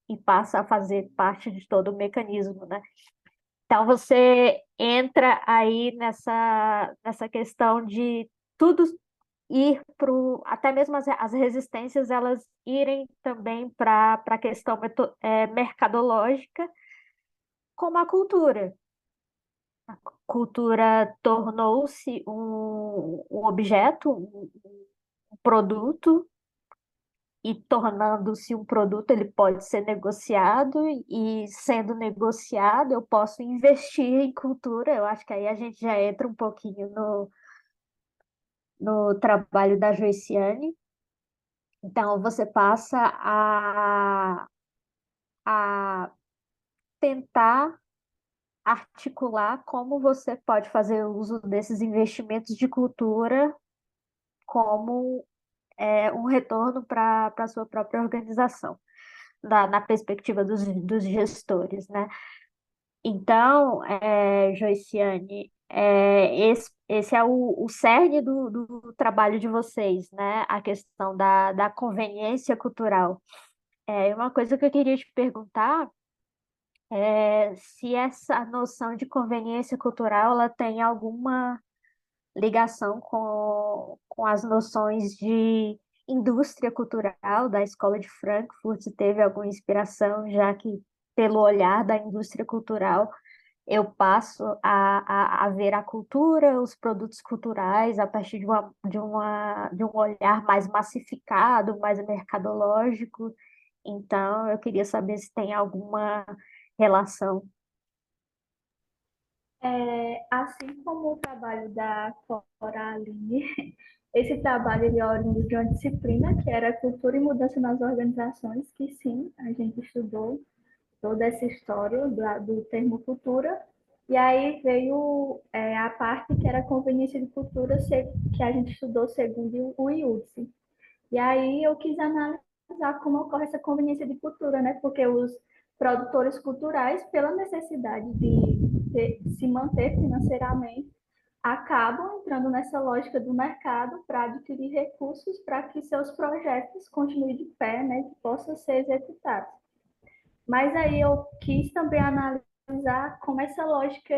e passa a fazer parte de todo o mecanismo, né? Então você entra aí nessa questão de tudo ir para até mesmo as resistências elas irem também para a questão mercadológica, como a cultura. Cultura tornou-se um objeto, um produto, e tornando-se um produto, ele pode ser negociado, e sendo negociado, eu posso investir em cultura. Eu acho que aí a gente já entra um pouquinho no trabalho da Joiciane. Então, você passa a tentar articular como você pode fazer uso desses investimentos de cultura como um retorno para a sua própria organização, na perspectiva dos gestores, né? Então, Joiciane, esse é o cerne do trabalho de vocês, né? A questão da conveniência cultural. Uma coisa que eu queria te perguntar é se essa noção de conveniência cultural ela tem alguma ligação com as noções de indústria cultural da Escola de Frankfurt, se teve alguma inspiração, já que, pelo olhar da indústria cultural, eu passo a ver a cultura, os produtos culturais, a partir de um olhar mais massificado, mais mercadológico. Então, eu queria saber se tem alguma relação. Assim como o trabalho da Coraline, esse trabalho ele é oriundo de uma disciplina que era Cultura e Mudança nas Organizações, que sim, a gente estudou toda essa história do termo cultura, E aí veio a parte que era conveniência de cultura, que a gente estudou segundo o IUDC. E aí eu quis analisar como ocorre essa conveniência de cultura, né? Porque os produtores culturais, pela necessidade de se manter financeiramente, acabam entrando nessa lógica do mercado para adquirir recursos para que seus projetos continuem de pé, né? Que possam ser executados. Mas aí eu quis também analisar como essa lógica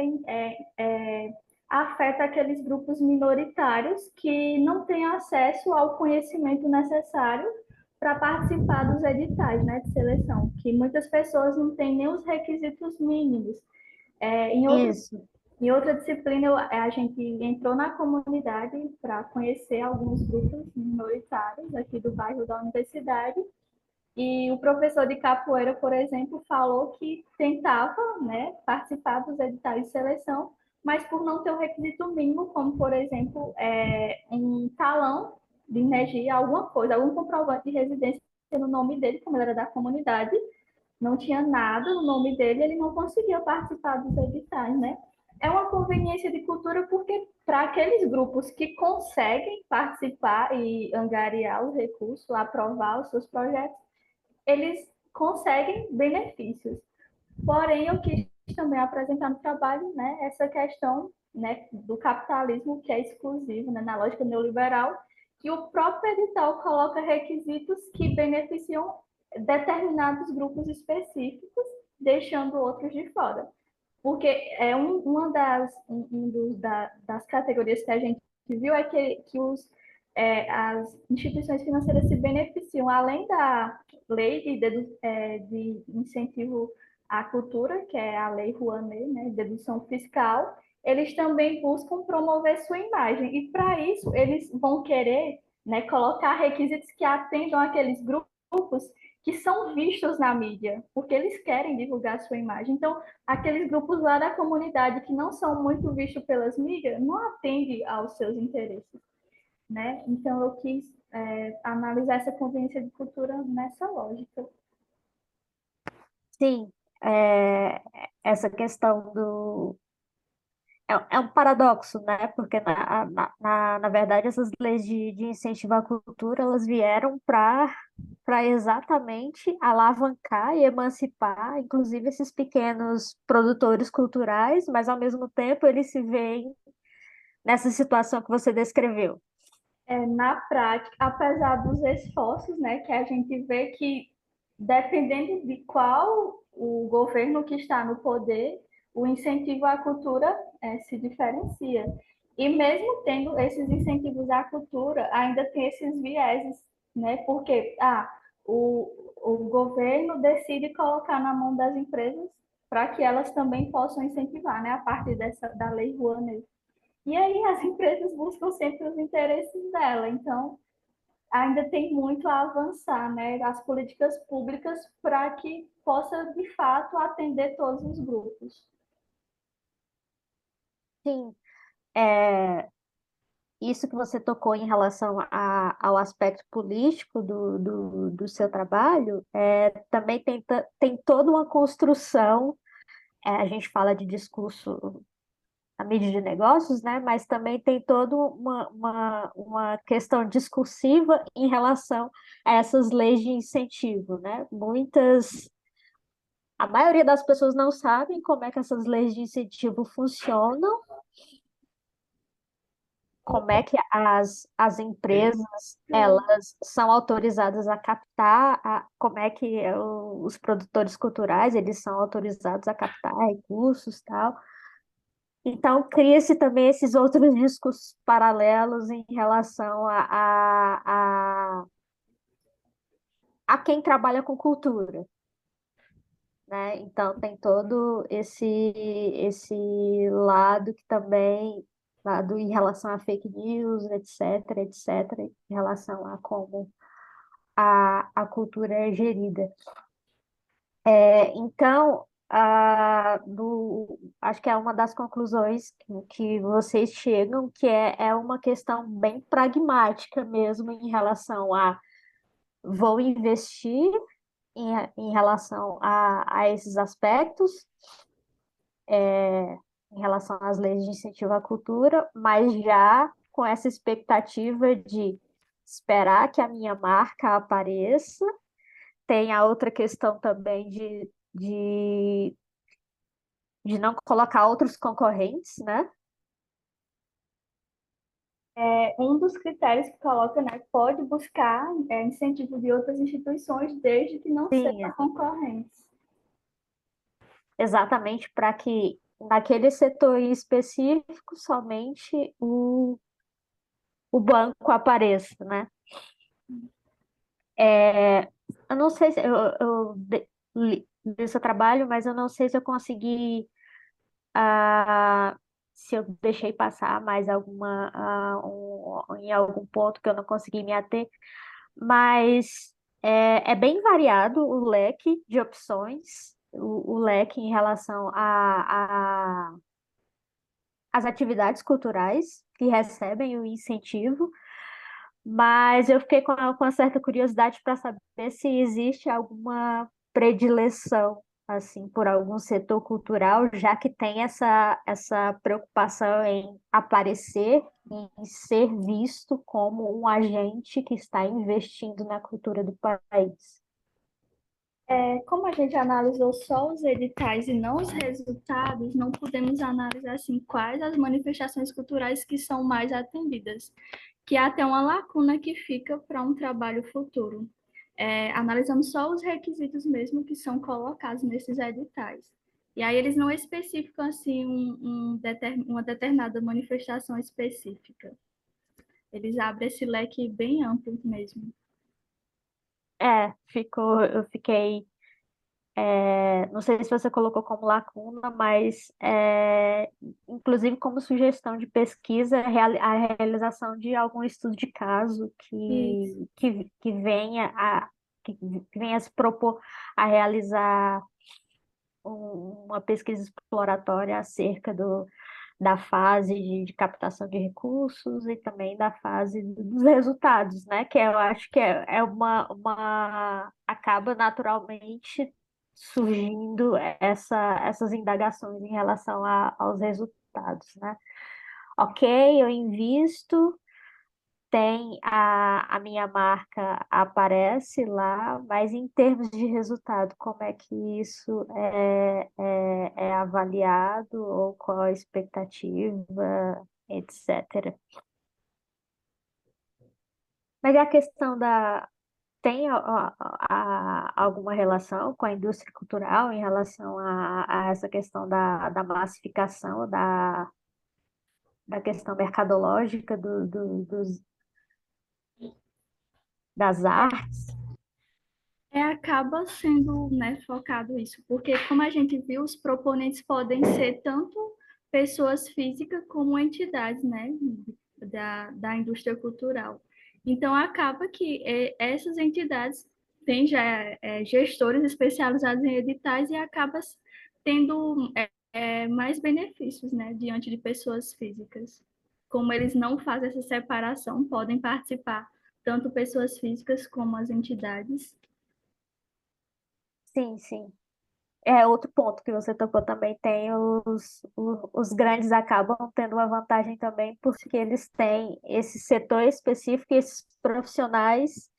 afeta aqueles grupos minoritários que não têm acesso ao conhecimento necessário para participar dos editais, né, de seleção, que muitas pessoas não têm nem os requisitos mínimos. Isso. Em outra disciplina, a gente entrou na comunidade para conhecer alguns grupos minoritários aqui do bairro da universidade, e o professor de capoeira, por exemplo, falou que tentava, né, participar dos editais de seleção, mas por não ter o requisito mínimo, como, por exemplo, um talão de energia, alguma coisa, algum comprovante de residência no nome dele, como ele era da comunidade, não tinha nada no nome dele, ele não conseguia participar dos editais, né? É uma conveniência de cultura porque para aqueles grupos que conseguem participar e angariar os recursos, aprovar os seus projetos, eles conseguem benefícios. Porém, eu quis também apresentar no trabalho, né, essa questão, né, do capitalismo que é exclusivo, né, na lógica neoliberal, que o próprio edital coloca requisitos que beneficiam determinados grupos específicos, deixando outros de fora. Porque uma das categorias que a gente viu é que as instituições financeiras se beneficiam, além da lei de incentivo à cultura, que é a Lei Rouanet, né, dedução fiscal, eles também buscam promover sua imagem. E para isso, eles vão querer, né, colocar requisitos que atendam aqueles grupos que são vistos na mídia, porque eles querem divulgar sua imagem. Então, aqueles grupos lá da comunidade que não são muito vistos pelas mídias não atendem aos seus interesses, né? Então, eu quis analisar essa conveniência de cultura nessa lógica. Sim, essa questão do. É um paradoxo, né? Porque, na verdade, essas leis de incentivo à cultura, elas vieram para exatamente alavancar e emancipar, inclusive, esses pequenos produtores culturais, mas, ao mesmo tempo, eles se veem nessa situação que você descreveu. Na prática, apesar dos esforços, né, que a gente vê que, dependendo de qual o governo que está no poder, o incentivo à cultura se diferencia. E mesmo tendo esses incentivos à cultura, ainda tem esses vieses, né? Porque o governo decide colocar na mão das empresas para que elas também possam incentivar, né? A partir da Lei Rouanet. E aí as empresas buscam sempre os interesses dela. Então, ainda tem muito a avançar, né? As políticas públicas para que possa, de fato, atender todos os grupos. Sim, isso que você tocou em relação ao aspecto político do seu trabalho, também tem toda uma construção, a gente fala de discurso a mídia de negócios, né? Mas também tem toda uma questão discursiva em relação a essas leis de incentivo, né? A maioria das pessoas não sabem como é que essas leis de incentivo funcionam, como é que as empresas elas são autorizadas a captar, como é que os produtores culturais eles são autorizados a captar recursos, tal. Então, cria-se também esses outros discos paralelos em relação a quem trabalha com cultura, né? Então, tem todo esse lado que também, lado em relação a fake news, etc., etc., em relação a como a cultura é gerida. Então, acho que é uma das conclusões que vocês chegam, que é uma questão bem pragmática mesmo em relação a vou investir em relação a esses aspectos, em relação às leis de incentivo à cultura, mas já com essa expectativa de esperar que a minha marca apareça. Tem a outra questão também de não colocar outros concorrentes, né? Um dos critérios que coloca, né, pode buscar incentivo de outras instituições, desde que não Sim, sejam concorrentes. exatamente para que naquele setor em específico somente o banco apareça, né? Eu não sei se li seu trabalho, mas eu não sei se eu consegui, ah, se eu deixei passar mais em algum ponto que eu não consegui me ater, mas é bem variado o leque de opções, o leque em relação às atividades culturais que recebem o incentivo. Mas eu fiquei com uma certa curiosidade para saber se existe alguma predileção assim por algum setor cultural, já que tem essa preocupação em aparecer, em ser visto como um agente que está investindo na cultura do país. Como a gente analisou só os editais e não os resultados, não podemos analisar assim quais as manifestações culturais que são mais atendidas, que há até uma lacuna que fica para um trabalho futuro. Analisamos só os requisitos mesmo que são colocados nesses editais. E aí eles não especificam assim uma determinada manifestação específica. Eles abrem esse leque bem amplo mesmo. Eu fiquei, não sei se você colocou como lacuna, mas inclusive como sugestão de pesquisa, a realização de algum estudo de caso Isso. que venha se propor a realizar uma pesquisa exploratória acerca da fase de captação de recursos e também da fase dos resultados, né? Que eu acho que é acaba naturalmente surgindo essas indagações em relação aos resultados, né? Ok, eu invisto, tem a minha marca aparece lá, mas em termos de resultado, como é que isso é avaliado ou qual a expectativa, etc. Mas a questão tem alguma relação com a indústria cultural em relação a essa questão da massificação, da questão mercadológica das artes? Acaba sendo, né, focado isso, porque como a gente viu, os proponentes podem ser tanto pessoas físicas como entidades, né, da indústria cultural. Então, acaba que essas entidades têm já gestores especializados em editais e acaba tendo mais benefícios, né, diante de pessoas físicas. Como eles não fazem essa separação, podem participar tanto pessoas físicas como as entidades. Sim, sim. É outro ponto que você tocou também, tem os grandes acabam tendo uma vantagem também, porque eles têm esse setor específico e esses profissionais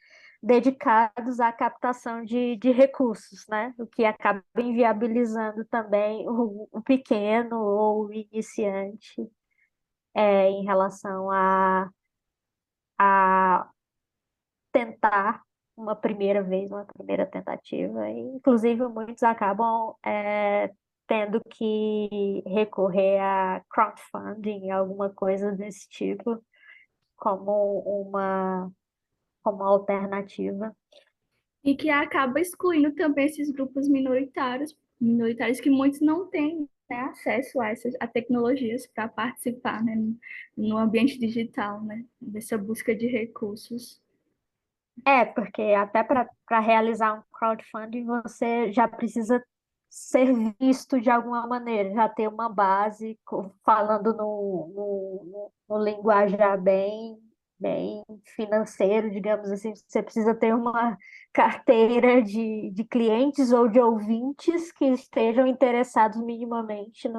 dedicados à captação de recursos, né? O que acaba inviabilizando também o pequeno ou o iniciante em relação a tentar uma primeira vez, uma primeira tentativa. E, inclusive, muitos acabam tendo que recorrer a crowdfunding, alguma coisa desse tipo, como como alternativa. E que acaba excluindo também esses grupos minoritários que muitos não têm, né, acesso a tecnologias para participar, né, no ambiente digital, né, dessa busca de recursos. Porque até para realizar um crowdfunding você já precisa ser visto de alguma maneira, já ter uma base falando no linguajar bem financeiro, digamos assim. Você precisa ter uma carteira de clientes ou de ouvintes que estejam interessados minimamente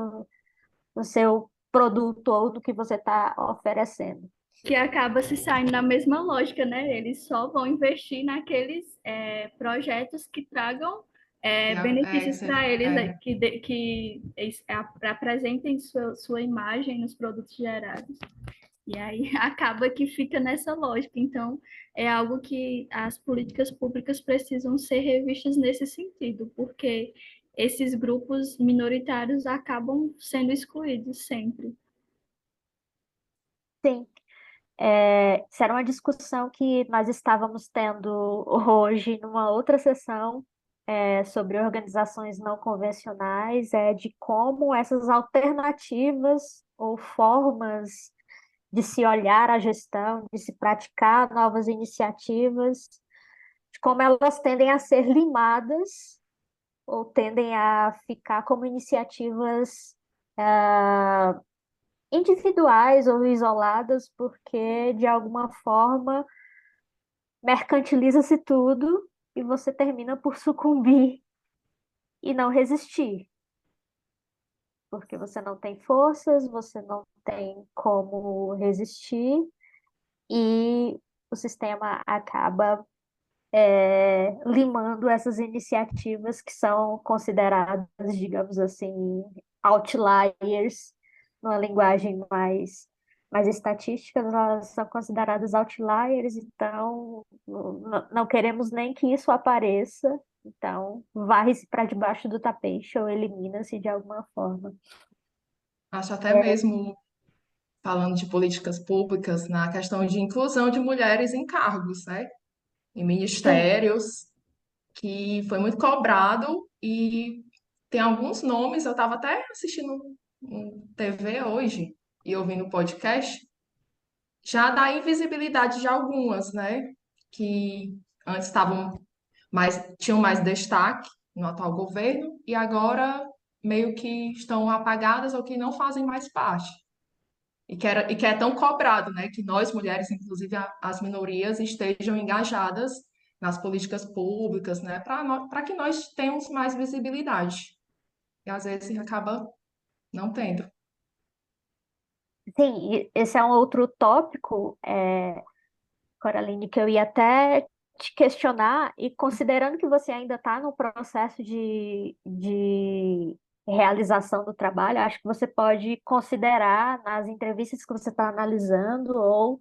no seu produto ou no que você está oferecendo. Que acaba se saindo na mesma lógica, né? Eles só vão investir naqueles projetos que tragam benefícios para eles, apresentem sua imagem nos produtos gerados. E aí acaba que fica nessa lógica. Então, é algo que as políticas públicas precisam ser revistas nesse sentido, porque esses grupos minoritários acabam sendo excluídos sempre. Sim, isso era uma discussão que nós estávamos tendo hoje numa outra sessão sobre organizações não convencionais, de como essas alternativas ou formas de se olhar a gestão, de se praticar novas iniciativas, de como elas tendem a ser limadas ou tendem a ficar como iniciativas individuais ou isoladas, porque de alguma forma mercantiliza-se tudo e você termina por sucumbir e não resistir, porque você não tem forças, você não tem como resistir e o sistema acaba limando essas iniciativas que são consideradas, digamos assim, outliers, numa linguagem mais estatística, elas são consideradas outliers, então não queremos nem que isso apareça, então varre-se para debaixo do tapete ou elimina-se de alguma forma. Acho até mesmo, falando de políticas públicas, na questão de inclusão de mulheres em cargos, né? Em Sim, ministérios, que foi muito cobrado e tem alguns nomes, eu estava até assistindo TV hoje e ouvindo podcast, já da invisibilidade de algumas, né? Que antes tinham mais destaque no atual governo e agora meio que estão apagadas ou que não fazem mais parte. E que é tão cobrado, né? Que nós, mulheres, inclusive as minorias, estejam engajadas nas políticas públicas, né? Para que nós tenhamos mais visibilidade. E às vezes acaba não tendo. sim, e esse é um outro tópico, Coraline, que eu ia até te questionar, e considerando que você ainda está no processo de realização do trabalho, acho que você pode considerar nas entrevistas que você está analisando, ou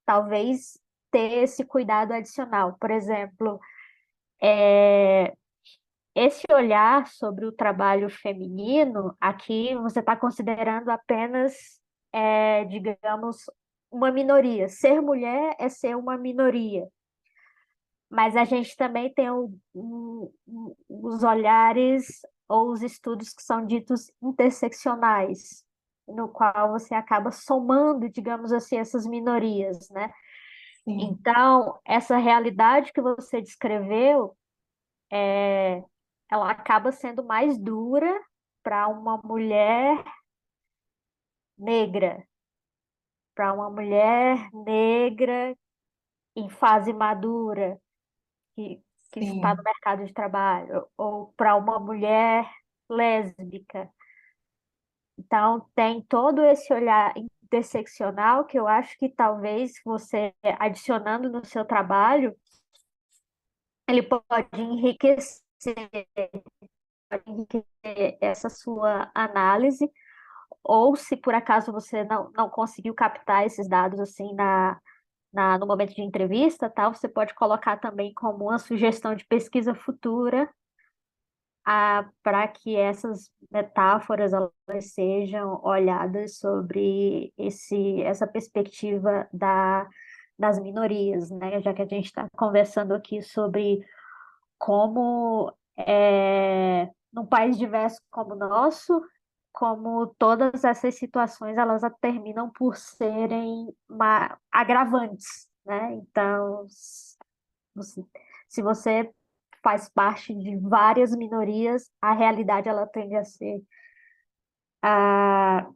talvez ter esse cuidado adicional. Por exemplo, esse olhar sobre o trabalho feminino, aqui você está considerando apenas, digamos, uma minoria. Ser mulher é ser uma minoria. Mas a gente também tem os olhares ou os estudos que são ditos interseccionais, no qual você acaba somando, digamos assim, essas minorias, né? Sim, Então, essa realidade que você descreveu, ela acaba sendo mais dura para uma mulher negra, em fase madura, que, que está no sim, mercado de trabalho, ou para uma mulher lésbica. Então, tem todo esse olhar interseccional que eu acho que talvez você adicionando no seu trabalho, ele pode enriquecer essa sua análise, ou se por acaso você não conseguiu captar esses dados assim no momento de entrevista, tal, você pode colocar também como uma sugestão de pesquisa futura para que essas metáforas elas sejam olhadas sobre essa perspectiva das minorias, né? Já que a gente está conversando aqui sobre como, num país diverso como o nosso, como todas essas situações elas terminam por serem agravantes, né? Então, você- se você faz parte de várias minorias, a realidade ela tende a ser ah,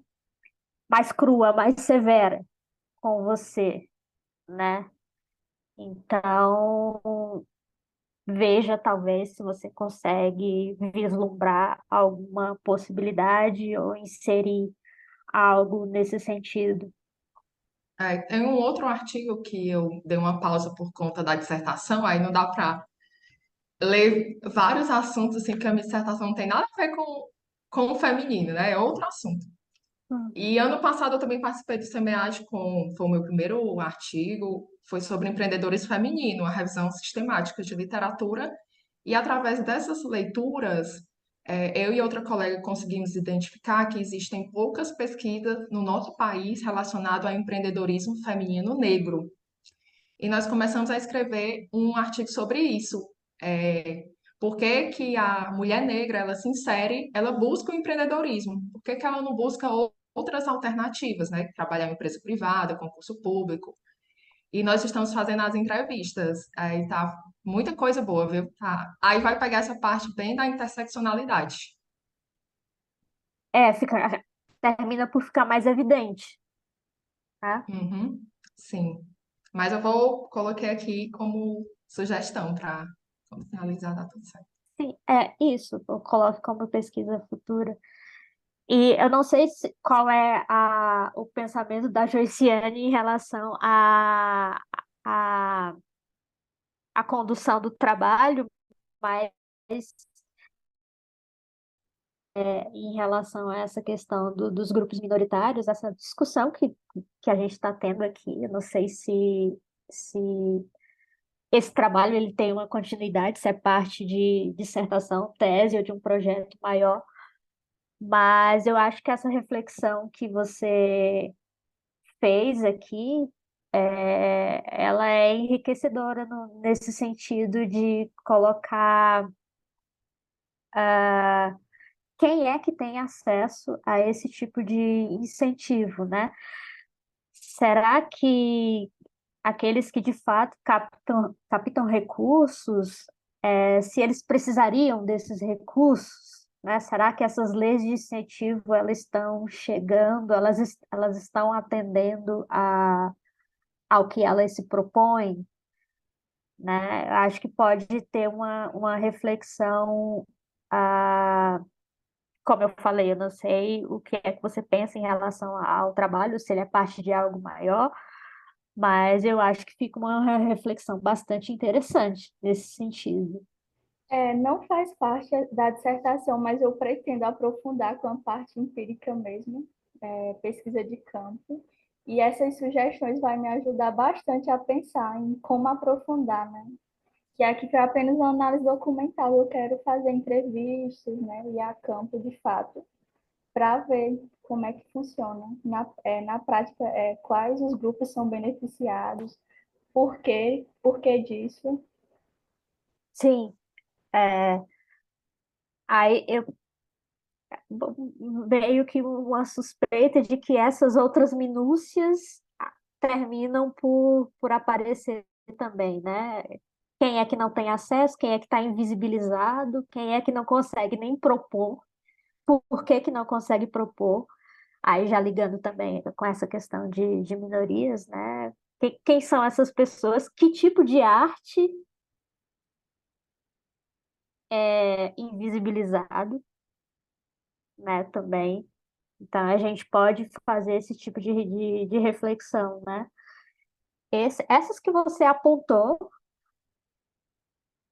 mais crua, mais severa com você, né? Então, veja talvez se você consegue vislumbrar alguma possibilidade ou inserir algo nesse sentido. Tem um outro artigo que eu dei uma pausa por conta da dissertação, aí não dá para ler vários assuntos assim, que a minha dissertação não tem nada a ver com o feminino, né? É outro assunto. Hum. E ano passado eu também participei do SEMEAD foi o meu primeiro artigo, foi sobre empreendedores femininos, a revisão sistemática de literatura, e através dessas leituras, eu e outra colega conseguimos identificar que existem poucas pesquisas no nosso país relacionadas ao empreendedorismo feminino negro. E nós começamos a escrever um artigo sobre isso. Por que que a mulher negra, ela se insere, ela busca o empreendedorismo? Por que que ela não busca outras alternativas, né? Trabalhar em empresa privada, concurso público. E nós estamos fazendo as entrevistas. Aí tá muita coisa boa, viu? Tá. Aí vai pegar essa parte bem da interseccionalidade. Termina por ficar mais evidente, tá? Uhum, sim. Mas coloquei aqui como sugestão para quando finalizar, dar tudo certo. Sim, é isso, eu coloco como pesquisa futura. E eu não sei qual é o pensamento da Joiciane em relação a, a condução do trabalho, mas em relação a essa questão dos grupos minoritários, essa discussão que a gente está tendo aqui, eu não sei se esse trabalho ele tem uma continuidade, se é parte de dissertação, tese ou de um projeto maior, mas eu acho que essa reflexão que você fez aqui, ela é enriquecedora nesse sentido de colocar quem é que tem acesso a esse tipo de incentivo, né? Será que aqueles que de fato captam recursos, se eles precisariam desses recursos, né? Será que essas leis de incentivo elas estão chegando, elas estão atendendo ao que elas se propõem, né? Eu acho que pode ter uma reflexão, como eu falei, eu não sei o que é que você pensa em relação ao trabalho, se ele é parte de algo maior, mas eu acho que fica uma reflexão bastante interessante nesse sentido. Não faz parte da dissertação, mas eu pretendo aprofundar com a parte empírica mesmo, pesquisa de campo. E essas sugestões vão me ajudar bastante a pensar em como aprofundar, né? Que aqui foi apenas uma análise documental, eu quero fazer entrevistas, né? Ir a campo de fato, para ver como é que funciona. Na prática, quais os grupos são beneficiados, por que disso. Sim, aí eu meio que uma suspeita de que essas outras minúcias terminam por aparecer também, né? Quem é que não tem acesso, quem é que está invisibilizado, quem é que não consegue nem propor, por que que não consegue propor? Aí já ligando também com essa questão de minorias, né? Quem são essas pessoas? Que tipo de arte é invisibilizado, né? Também. Então a gente pode fazer esse tipo de reflexão, né? Essas que você apontou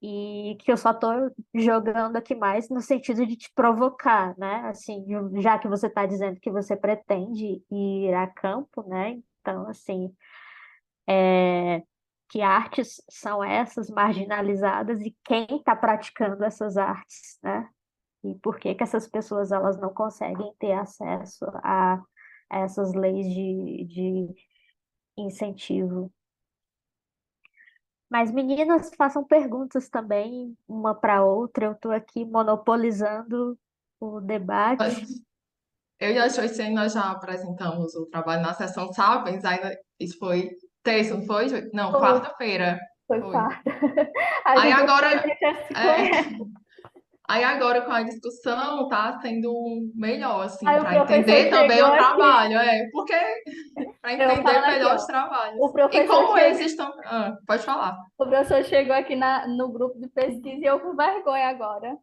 e que eu só estou jogando aqui mais no sentido de te provocar, né? Assim, já que você está dizendo que você pretende ir a campo, né? Então, assim, que artes são essas marginalizadas e quem está praticando essas artes, né? E por que que essas pessoas elas não conseguem ter acesso a essas leis de incentivo? Mas meninas, façam perguntas também, uma para outra. Eu estou aqui monopolizando o debate. Eu e a Joyce, nós já apresentamos o trabalho na sessão Sapiens, isso foi terça, não foi? Não, Foi, quarta-feira. foi Foi. quarta. A Aí gente, agora, a gente já se é, conhece. aí agora com a discussão tá sendo melhor, assim, Aí o para professor entender também chegou o aqui, trabalho, porque para eu entender falo aqui, melhor os ó. trabalhos. O E professor como chega, eles estão. Pode falar. o professor chegou aqui no grupo de pesquisa e eu com vergonha agora.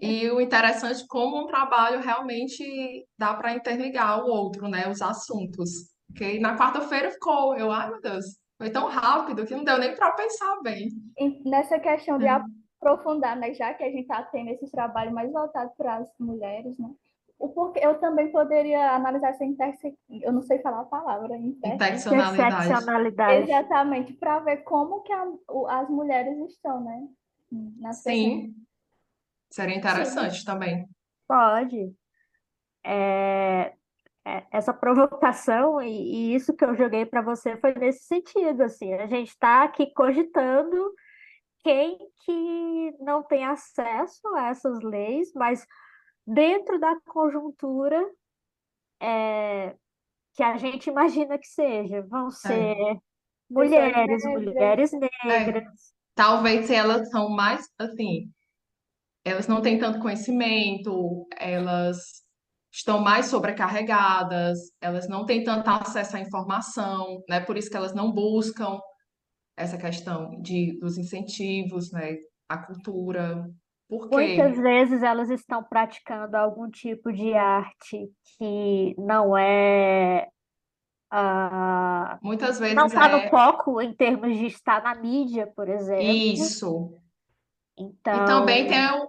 E o interessante é como um trabalho realmente dá para interligar o outro, né? Os assuntos. Porque na quarta-feira ficou, ai meu Deus, foi tão rápido que não deu nem para pensar bem. E nessa questão de aprofundar, né, já que a gente está tendo esse trabalho mais voltado para as mulheres, né? O porquê eu também poderia analisar essa eu não sei falar a palavra, Interseccionalidade. Interseccionalidade. exatamente, para ver como que as mulheres estão, né, nas questões. Sim, seria Sim, interessante também. pode. Essa provocação e isso que eu joguei para você foi nesse sentido, assim, a gente está aqui cogitando quem que não tem acesso a essas leis, mas dentro da conjuntura que a gente imagina que seja, vão ser É, Pessoas negras, mulheres é. negras, Talvez se elas são mais, assim, elas não têm tanto conhecimento, elas estão mais sobrecarregadas, elas não têm tanto acesso à informação, né? Por isso que elas não buscam essa questão dos incentivos, né? À cultura. Por muitas quê? vezes elas estão praticando algum tipo de arte que não é ah, Muitas não vezes está no é foco em termos de estar na mídia, por exemplo. isso. E também tem Então,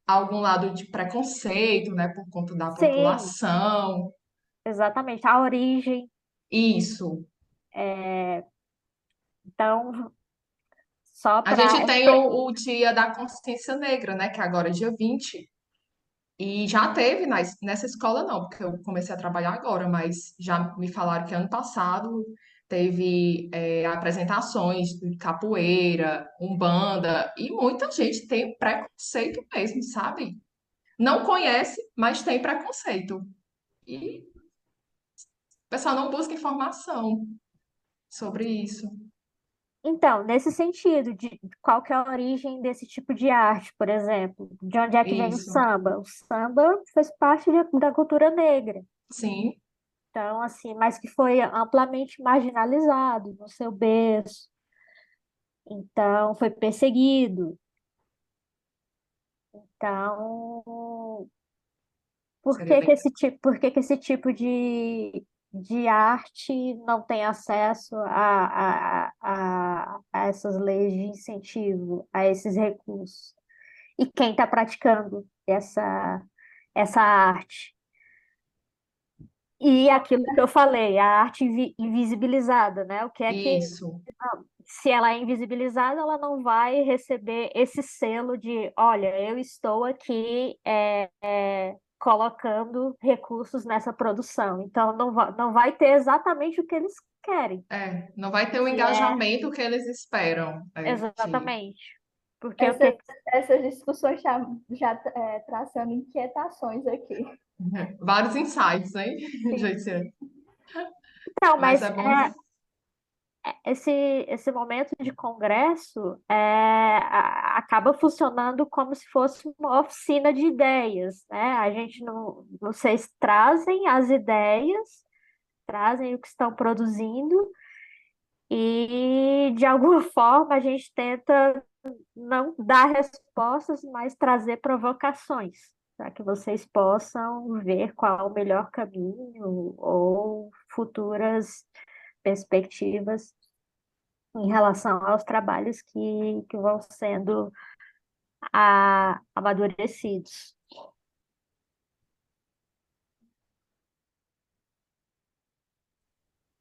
algum lado de preconceito, né? Por conta da sim, população. exatamente, a origem. Isso. Então, só A gente para. tem o Dia da Consciência Negra, né? Que agora é dia 20. E já teve nessa escola, não, porque eu comecei a trabalhar agora, mas já me falaram que ano passado teve apresentações de capoeira, umbanda, e muita gente tem preconceito mesmo, sabe? Não conhece, mas tem preconceito. E o pessoal não busca informação sobre isso. Então, nesse sentido, de qual que é a origem desse tipo de arte, por exemplo, de onde é que vem o Isso, samba? O samba fez parte da cultura negra. sim, Então, assim, mas que foi amplamente marginalizado no seu berço. Então, foi perseguido. Então, seria bem. por que que esse tipo de arte não tem acesso a essas leis de incentivo, a esses recursos? E quem está praticando essa arte? E aquilo que eu falei, a arte invisibilizada, né? O que é que, Isso, se ela é invisibilizada, ela não vai receber esse selo de, olha, eu estou aqui colocando recursos nessa produção. Então, não vai ter exatamente o que eles querem, não vai ter o que é engajamento que eles esperam, exatamente. Porque o essas, que. essas discussões já traçando inquietações aqui. vários insights, né, Sim. Joiciane? Não, Mas mas é bom. esse momento de congresso acaba funcionando como se fosse uma oficina de ideias, né? A gente não, vocês trazem as ideias, trazem o que estão produzindo e de alguma forma a gente tenta não dar respostas, mas trazer provocações, para que vocês possam ver qual é o melhor caminho ou futuras perspectivas em relação aos trabalhos que vão sendo amadurecidos.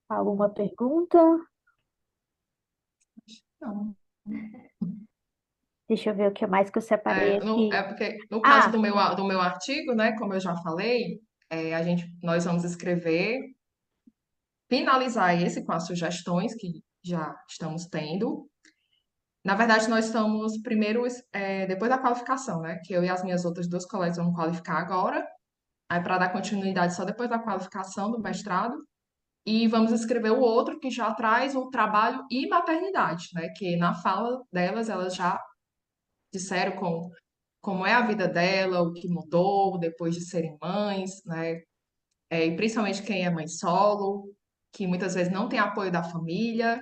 Alguma pergunta? Não. Deixa eu ver o que mais que eu separei É aqui. porque no caso Ah, do meu artigo, né, como eu já falei, nós vamos escrever, finalizar esse com as sugestões que já estamos tendo. Na verdade, nós estamos primeiro, depois da qualificação, né, que eu e as minhas outras duas colegas vamos qualificar agora, aí para dar continuidade só depois da qualificação do mestrado. E vamos escrever o outro que já traz o trabalho e maternidade, né? Que na fala delas, elas já disseram como é a vida dela, o que mudou depois de serem mães, né? E principalmente quem é mãe solo, que muitas vezes não tem apoio da família.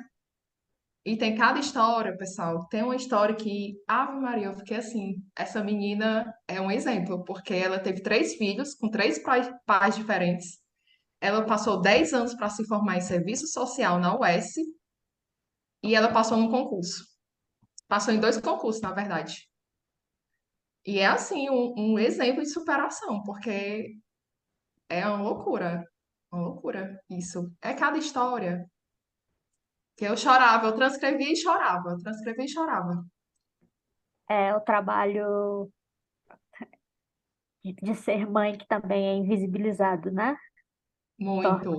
E tem cada história, pessoal. Tem uma história que, Ave Maria, eu fiquei assim, essa menina é um exemplo, porque ela teve 3 filhos com 3 pais diferentes. Ela passou 10 anos para se formar em serviço social na UES e ela passou num concurso. Passou em 2 concursos, na verdade. E é assim, um exemplo de superação, porque é uma loucura isso. É cada história que eu chorava, eu transcrevia e chorava, transcrevia e chorava. É o trabalho de ser mãe que também é invisibilizado, né? Muito.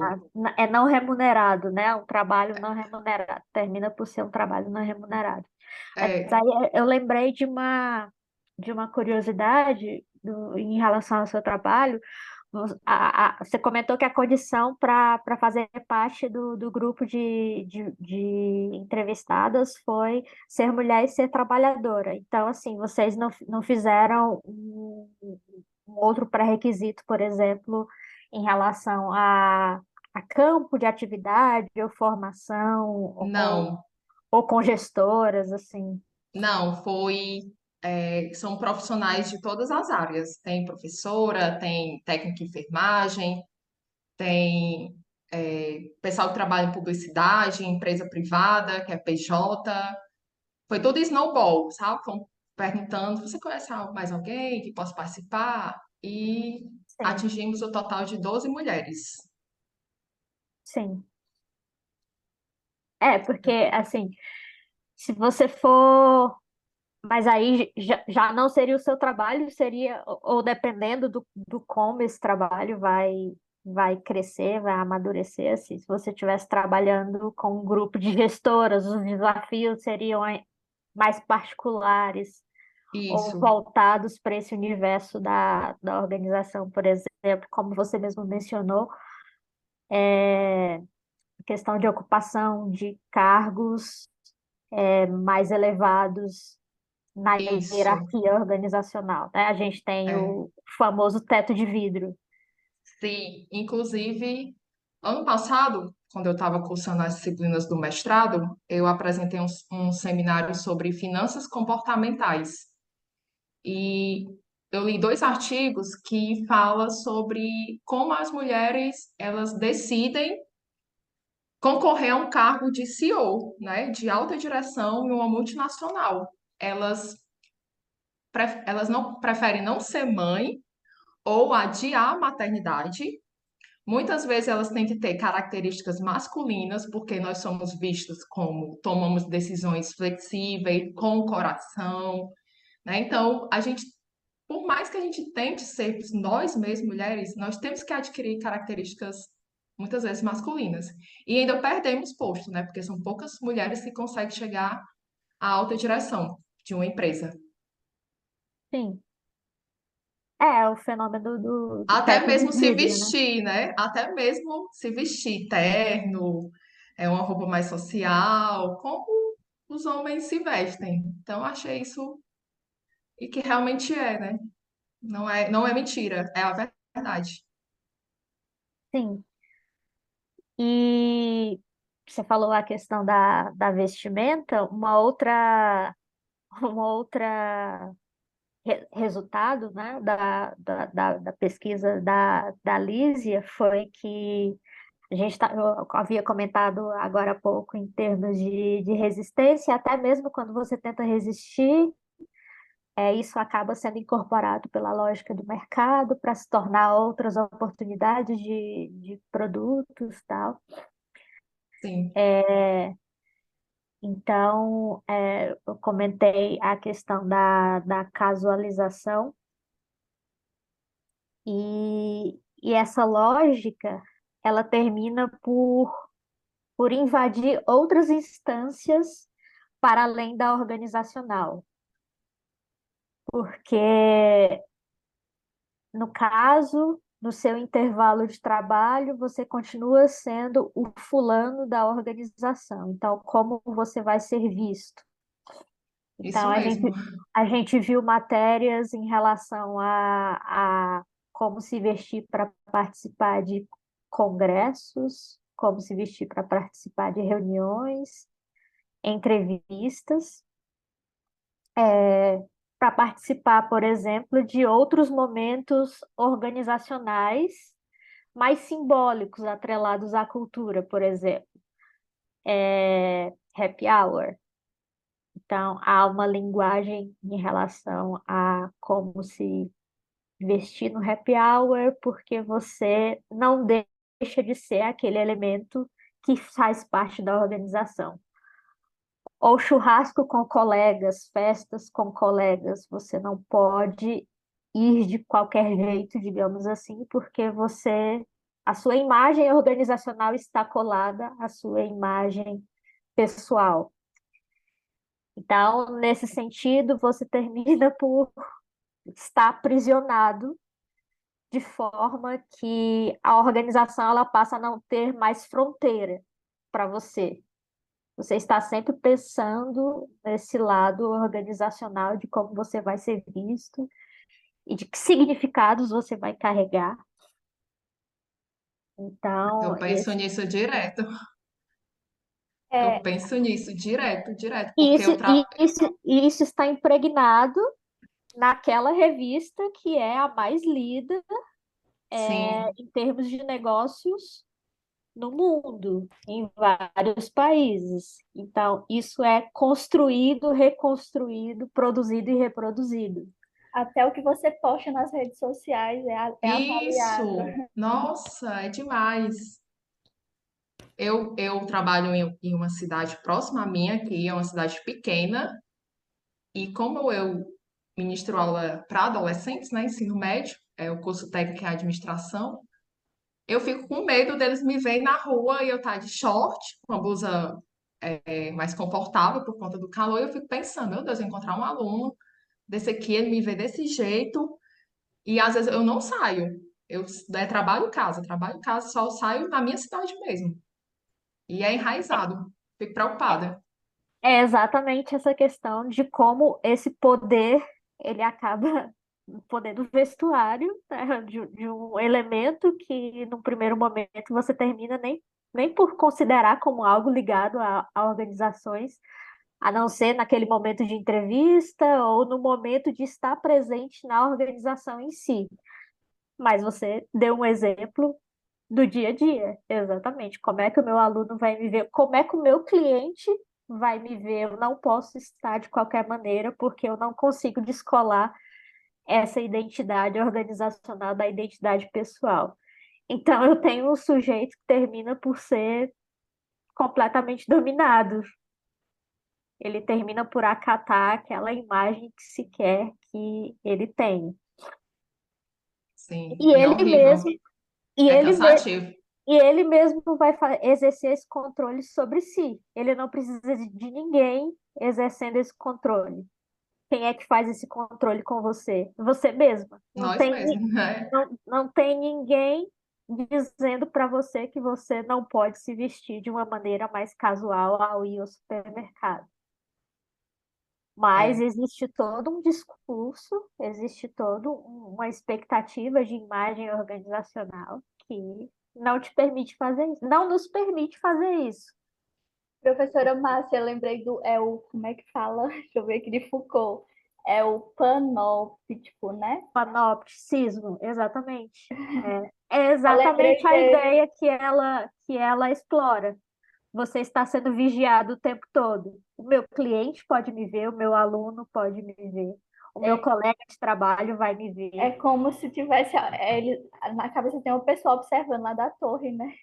É não remunerado, né? Um trabalho não remunerado. Termina por ser um trabalho não remunerado. Mas É, aí eu lembrei de uma curiosidade em relação ao seu trabalho. Você comentou que a condição para fazer parte do grupo de entrevistadas foi ser mulher e ser trabalhadora. Então, assim, vocês não fizeram um outro pré-requisito, por exemplo, em relação a campo de atividade ou formação não, ou com gestoras, assim. não, são profissionais de todas as áreas. Tem professora, tem técnica de enfermagem, tem pessoal que trabalha em publicidade, empresa privada, que é PJ. Foi tudo snowball, sabe? Foram perguntando, você conhece mais alguém que possa participar? E Sim, atingimos o total de 12 mulheres. sim. É, porque, assim, se você for. Mas aí já não seria o seu trabalho, seria, ou dependendo do como esse trabalho vai crescer, vai amadurecer, assim, se você estivesse trabalhando com um grupo de gestoras, os desafios seriam mais particulares ou Isso, voltados para esse universo da organização, por exemplo, como você mesmo mencionou, questão de ocupação de cargos mais elevados na isso. hierarquia organizacional, né? A gente tem É. o famoso teto de vidro. Sim, inclusive, ano passado, quando eu estava cursando as disciplinas do mestrado, eu apresentei um seminário sobre finanças comportamentais. E eu li 2 artigos que falam sobre como as mulheres elas decidem concorrer a um cargo de CEO, né, de alta direção em uma multinacional. Elas, elas não preferem não ser mãe ou adiar a maternidade. Muitas vezes elas têm que ter características masculinas, porque nós somos vistos como tomamos decisões flexíveis, com o coração, né? Então, por mais que a gente tente ser nós mesmos mulheres, nós temos que adquirir características muitas vezes masculinas. E ainda perdemos posto, né? Porque são poucas mulheres que conseguem chegar à alta direção de uma empresa. Sim, é o fenômeno do Até teto de mesmo se vidro, né? vestir, né? Até mesmo se vestir terno, é uma roupa mais social, como os homens se vestem. Então, achei isso e que realmente é, né? Não é mentira, é a verdade. Sim. E você falou a questão da vestimenta, uma outra resultado, né, da pesquisa da Lísia foi que eu havia comentado agora há pouco em termos de resistência, até mesmo quando você tenta resistir, isso acaba sendo incorporado pela lógica do mercado para se tornar outras oportunidades de produtos, tal. Sim, Então, eu comentei a questão da casualização e essa lógica, ela termina por invadir outras instâncias para além da organizacional. Porque, no caso, no seu intervalo de trabalho, você continua sendo o fulano da organização. Então, como você vai ser visto? Então, isso mesmo. a gente viu matérias em relação a como se vestir para participar de congressos, como se vestir para participar de reuniões, entrevistas, para participar, por exemplo, de outros momentos organizacionais mais simbólicos atrelados à cultura, por exemplo, happy hour. Então, há uma linguagem em relação a como se vestir no happy hour, porque você não deixa de ser aquele elemento que faz parte da organização. Ou churrasco com colegas, festas com colegas, você não pode ir de qualquer jeito, digamos assim, porque a sua imagem organizacional está colada à sua imagem pessoal. Então, nesse sentido, você termina por estar aprisionado de forma que a organização ela passa a não ter mais fronteira para você. Você está sempre pensando nesse lado organizacional de como você vai ser visto e de que significados você vai carregar. Então, Eu penso nisso direto. Eu é, penso nisso direto, direto, porque isso, eu trabalho. isso está impregnado naquela revista que é a mais lida Sim, em termos de negócios no mundo, em vários países. Então, isso é construído, reconstruído, produzido e reproduzido. Até o que você posta nas redes sociais é avaliado. isso. Nossa, é demais. Eu trabalho em uma cidade próxima à minha, que é uma cidade pequena, e como eu ministro aula para adolescentes, né, ensino médio, é o curso técnico em administração, eu fico com medo deles me verem na rua e eu estar de short, com a blusa mais confortável por conta do calor, e eu fico pensando, meu Deus, eu encontrar um aluno desse aqui, ele me vê desse jeito, e às vezes eu não saio. Eu trabalho em casa, só saio na minha cidade mesmo. E é enraizado. Fico preocupada. É exatamente essa questão de como esse poder ele acaba o poder do vestuário, né, de um elemento que, num primeiro momento, você termina nem por considerar como algo ligado a organizações, a não ser naquele momento de entrevista ou no momento de estar presente na organização em si. Mas você deu um exemplo do dia a dia, exatamente. Como é que o meu aluno vai me ver? Como é que o meu cliente vai me ver? Eu não posso estar de qualquer maneira, porque eu não consigo descolar essa identidade organizacional da identidade pessoal. Então, eu tenho um sujeito que termina por ser completamente dominado. Ele termina por acatar aquela imagem que se quer que ele tenha. Sim, E e é ele horrível. mesmo, e É ele, me- cansativo. e ele mesmo vai exercer esse controle sobre si. Ele não precisa de ninguém exercendo esse controle. Quem é que faz esse controle com você? Você mesma. Nós mesmos, né? Não tem ninguém dizendo para você que você não pode se vestir de uma maneira mais casual ao ir ao supermercado. Mas É, existe todo um discurso, existe toda uma expectativa de imagem organizacional que não te permite fazer isso, não nos permite fazer isso. Professora Márcia, eu lembrei como é que fala? Deixa eu ver aqui de Foucault. É o panóptico, né? Panopticismo, exatamente. É Eu lembrei exatamente a dele. ideia que ela explora. Você está sendo vigiado o tempo todo. O meu cliente pode me ver, o meu aluno pode me ver, o meu É, colega de trabalho vai me é ver. como se tivesse na cabeça tem uma pessoa observando lá da torre, né?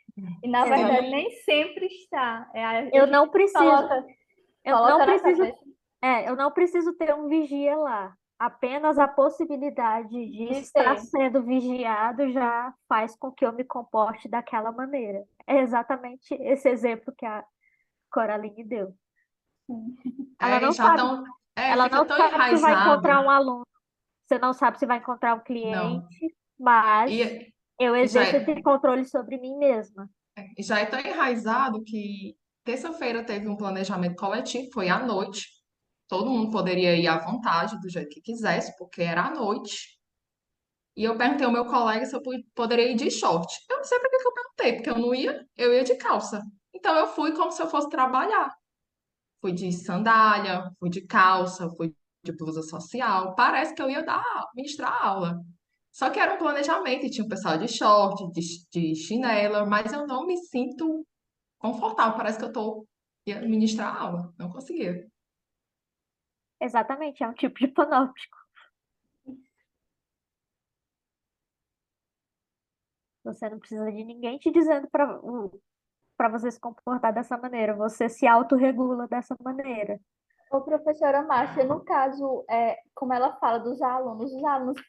E na verdade Exatamente. nem sempre está. A Eu gente não preciso, coloca, eu não coloca na preciso, cabeça eu não preciso ter um vigia lá. Apenas a possibilidade de de estar ter. sendo vigiado já faz com que eu me comporte daquela maneira. É exatamente esse exemplo que a Coraline deu. Ela e não já sabe, tão, ela fica não tão sabe se vai enraizado. encontrar um aluno, você não sabe se vai encontrar um Não. cliente, mas E, eu e já exerço é, esse controle sobre mim mesma. e já é tão enraizado que terça-feira teve um planejamento coletivo, foi à noite. Todo mundo poderia ir à vontade, do jeito que quisesse, porque era à noite. E eu perguntei ao meu colega se eu poderia ir de short. Eu não sei para que que eu perguntei, porque eu não ia, eu ia de calça. Então eu fui como se eu fosse trabalhar. Fui de sandália, fui de calça, fui de blusa social. Parece que eu ia ministrar aula. Só que era um planejamento, e tinha o pessoal de short, de chinela, mas eu não me sinto confortável. Parece que eu tô ia ministrar aula. Não conseguia. Exatamente, é um tipo de panóptico. Você não precisa de ninguém te dizendo para você se comportar dessa maneira. Você se autorregula dessa maneira. Ô, professora Márcia, no caso, como ela fala dos alunos, os alunos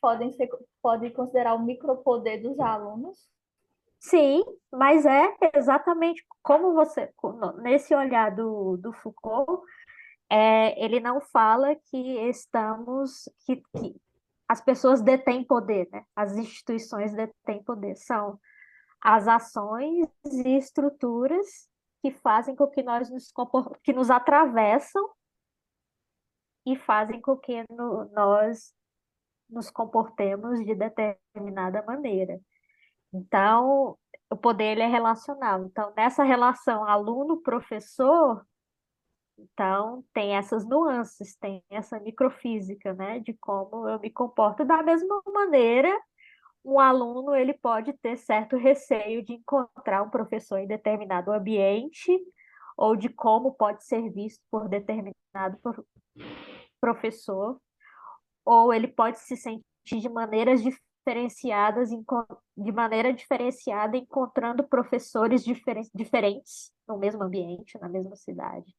podem considerar o micropoder dos alunos? Sim, mas é exatamente como nesse olhar do Foucault, ele não fala que que as pessoas detêm poder, né? As instituições detêm poder. São as ações e estruturas que fazem com que que nos atravessam e fazem com que nós nos comportemos de determinada maneira. Então, o poder ele é relacional. Então, nessa relação aluno-professor, então tem essas nuances, tem essa microfísica, né, de como eu me comporto. Da mesma maneira, um aluno ele pode ter certo receio de encontrar um professor em determinado ambiente ou de como pode ser visto por determinado professor, ou ele pode se sentir de maneiras diferenciadas, de maneira diferenciada, encontrando professores diferentes no mesmo ambiente, na mesma cidade.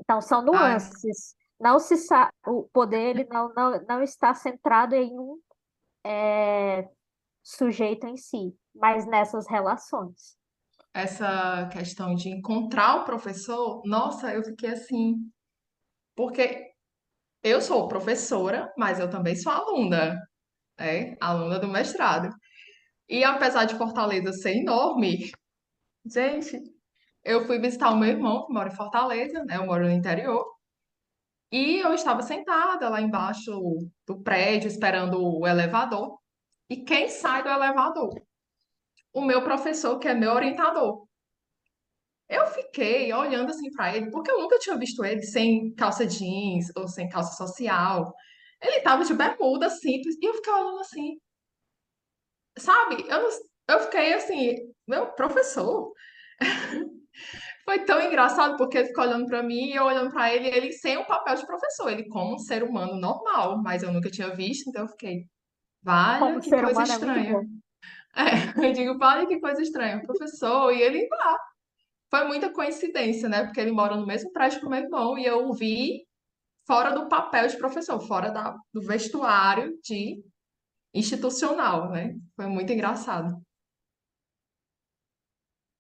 Então, são Ai, nuances. O poder ele não está centrado em um sujeito em si, mas nessas relações. essa questão de encontrar o professor, nossa, eu fiquei assim, porque eu sou professora, mas eu também sou aluna, aluna do mestrado. E apesar de Fortaleza ser enorme, gente, eu fui visitar o meu irmão, que mora em Fortaleza, né? Eu moro no interior. E eu estava sentada lá embaixo do prédio, esperando o elevador. E quem sai do elevador? O meu professor, que é meu orientador. Eu fiquei olhando assim para ele, porque eu nunca tinha visto ele sem calça jeans ou sem calça social. Ele tava de bermuda simples, e eu fiquei olhando assim, sabe? Eu fiquei assim, meu professor. Foi tão engraçado porque ele ficou olhando para mim e eu olhando para ele, ele sem o papel de professor, ele como um ser humano normal, mas eu nunca tinha visto, então eu fiquei, Como valha, que ser coisa humano é muito estranha. bom. Eu digo, valha, que coisa estranha, professor, e ele lá. Foi muita coincidência, né? Porque ele mora no mesmo prédio que o meu irmão e eu o vi fora do papel de professor, fora do vestuário de institucional, né? Foi muito engraçado.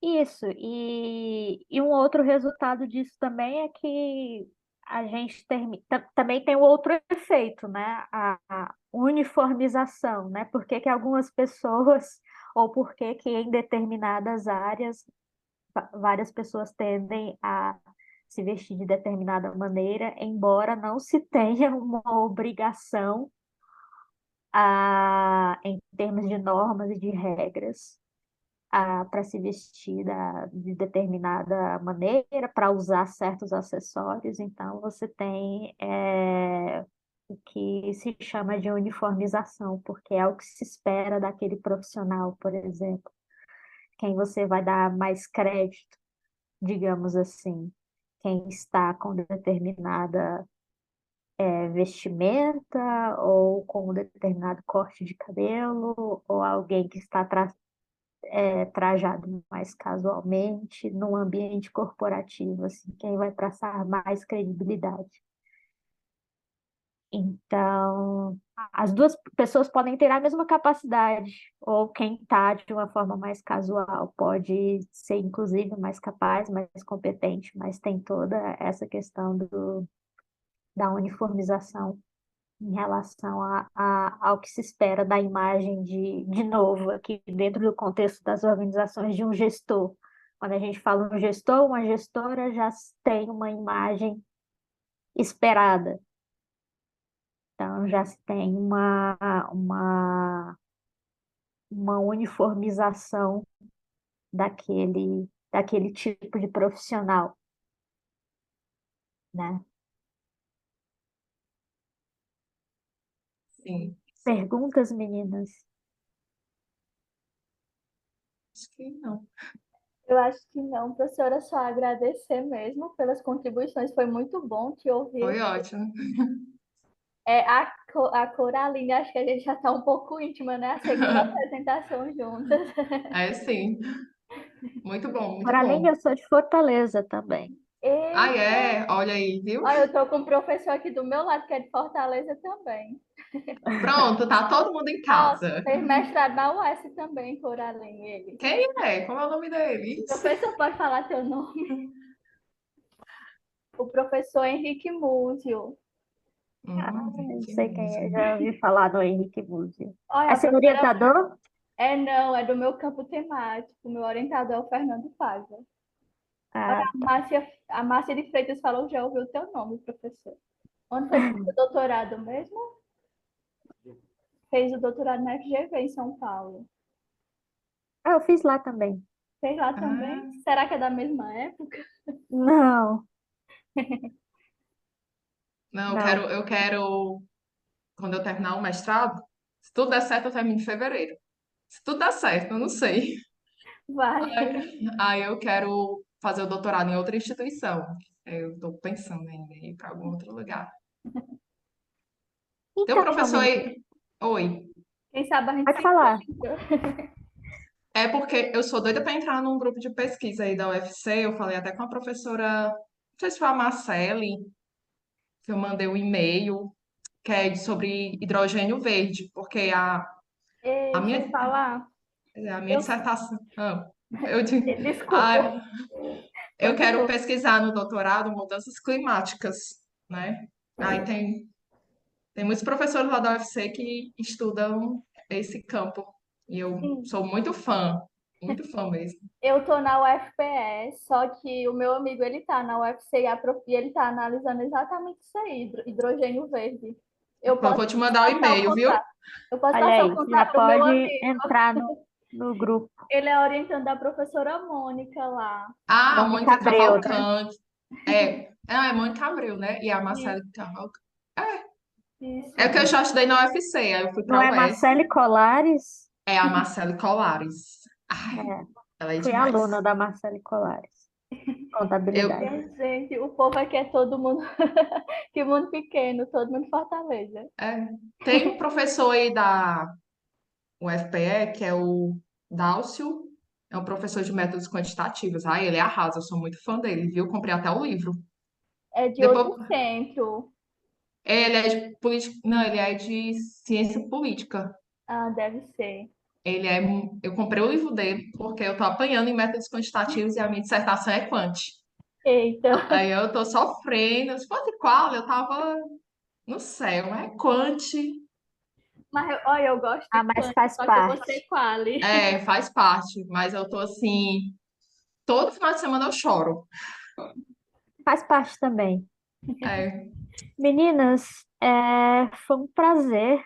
Isso, e um outro resultado disso também é que a gente também tem o outro efeito, né? A uniformização, né? Por que que algumas pessoas, ou por que que em determinadas áreas, várias pessoas tendem a se vestir de determinada maneira, embora não se tenha uma obrigação em termos de normas e de regras para se vestir de determinada maneira, para usar certos acessórios. Então, você tem o que se chama de uniformização, porque é o que se espera daquele profissional, por exemplo. Quem você vai dar mais crédito, digamos assim, quem está com determinada vestimenta ou com um determinado corte de cabelo, ou alguém que está trajado mais casualmente, num ambiente corporativo, assim, quem vai passar mais credibilidade. Então, as duas pessoas podem ter a mesma capacidade, ou quem está de uma forma mais casual pode ser, inclusive, mais capaz, mais competente, mas tem toda essa questão da uniformização em relação ao que se espera da imagem de novo, aqui dentro do contexto das organizações de um gestor. Quando a gente fala um gestor, uma gestora já tem uma imagem esperada. Então, já se tem uma uniformização daquele tipo de profissional. né? Sim, Perguntas, meninas? acho que não. Eu acho que não, professora, só agradecer mesmo pelas contribuições. Foi muito bom te ouvir. Foi ótimo. A Coraline, acho que a gente já está um pouco íntima, né? A segunda apresentação juntas. É sim, muito bom, muito Coraline, bom. eu sou de Fortaleza também. Ah, Eita! é? Olha aí, viu? Olha, eu tô com um professor aqui do meu lado, que é de Fortaleza também. Pronto, tá todo mundo em Ó, casa. fez mestrado na UES também, Coraline, ele. Quem é? Como é o nome deles? Professor, pode falar teu nome? O professor Henrique Múzio. Ah, não Que sei quem é, música. já ouvi falar do Henrique Búzio. Olha, É a seu professora orientador? não, é do meu campo temático. Meu orientador é o Fernando Paiva. Olha, Ah, a Márcia de Freitas falou que já ouviu o teu nome, professor. Onde foi que fez o doutorado mesmo? Fez o doutorado na FGV em São Paulo. eu fiz lá também. Fez lá também? Ah, Será que é da mesma época? Não, não, não. eu quero, quando eu terminar o mestrado, se tudo der certo, eu termino em fevereiro. Se tudo der certo, eu não sei. Vai. Aí eu quero fazer o doutorado em outra instituição. Eu estou pensando ainda em ir para algum outro lugar. Tem um Então, professor menina, aí. Oi. Quem sabe a gente pode se falar. encontra. É porque eu sou doida para entrar num grupo de pesquisa aí da UFC. Eu falei até com a professora, não sei se foi a Marcele, que eu mandei um e-mail, que é sobre hidrogênio verde, porque a Deixa eu minha, falar. a minha Eu, dissertação. Eu, digo, desculpa, ah, eu quero continua. pesquisar no doutorado mudanças climáticas, né? Aí tem muitos professores lá da UFC que estudam esse campo. E eu Sim, sou muito fã mesmo. eu tô na UFPE, só que o meu amigo ele tá na UFC e ele tá analisando exatamente isso aí, hidrogênio verde. Eu Eu posso vou te te mandar o passar o e-mail, viu? contato. Eu posso Olha passar o aí, já contato do meu pode amigo. entrar no grupo. Ele é orientando da professora Mônica lá. Ah, a Mônica Mônica Abreu, né? Cavalcante. É Mônica Abreu, né? E a Marcela Isso, Cavalcante. É que eu isso. já estudei na UFC, aí eu fui Não pra é UES. Marcele Colares? É a Marcele Colares. Ai, É, ela é fui aluna demais. da Marcele Colares, Eu, contabilidade. Gente, o povo aqui é todo mundo, que mundo pequeno, todo mundo Fortaleza. é, tem um professor aí da UFPE, que é o Dálcio, é um professor de métodos quantitativos. Ai, ele arrasa, eu sou muito fã dele, viu? Comprei até o livro. É de outro Depois, centro. ele é de política, não, ele é de ciência política. Ah, deve ser. Eu comprei o livro dele porque eu tô apanhando em métodos quantitativos e a minha dissertação é quant. Eita. Aí eu tô sofrendo. Se fosse qual, eu tava no céu, mas é quant. Mas olha, eu gosto Ah, de mas quanto, faz só que eu vou ser parte. quali. É, faz parte, mas eu tô assim, todo final de semana eu choro. Faz parte também. É, Meninas, foi um prazer.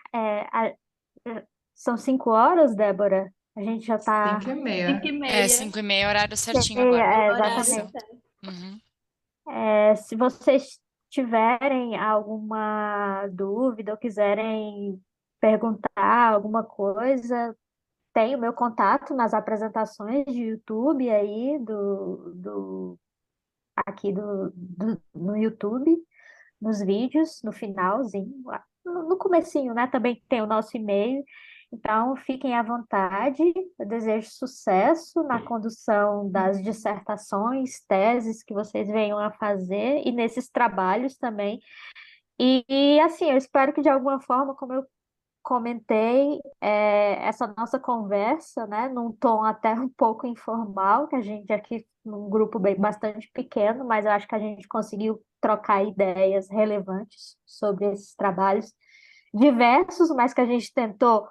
São 5 horas, Débora? A gente já está 5 5h30. e É, meia. 5h30 horário certinho cheia, agora. Horário Isso. exatamente. certo. Uhum. Se vocês tiverem alguma dúvida ou quiserem perguntar alguma coisa, tem o meu contato nas apresentações de YouTube aí aqui no YouTube, nos vídeos, no finalzinho, lá, no comecinho, né? Também tem o nosso e-mail. Então, fiquem à vontade. Eu desejo sucesso na condução das dissertações, teses que vocês venham a fazer e nesses trabalhos também. Assim, eu espero que de alguma forma, como eu comentei, essa nossa conversa, né, num tom até um pouco informal, que a gente aqui num grupo bastante pequeno, mas eu acho que a gente conseguiu trocar ideias relevantes sobre esses trabalhos diversos, mas que a gente tentou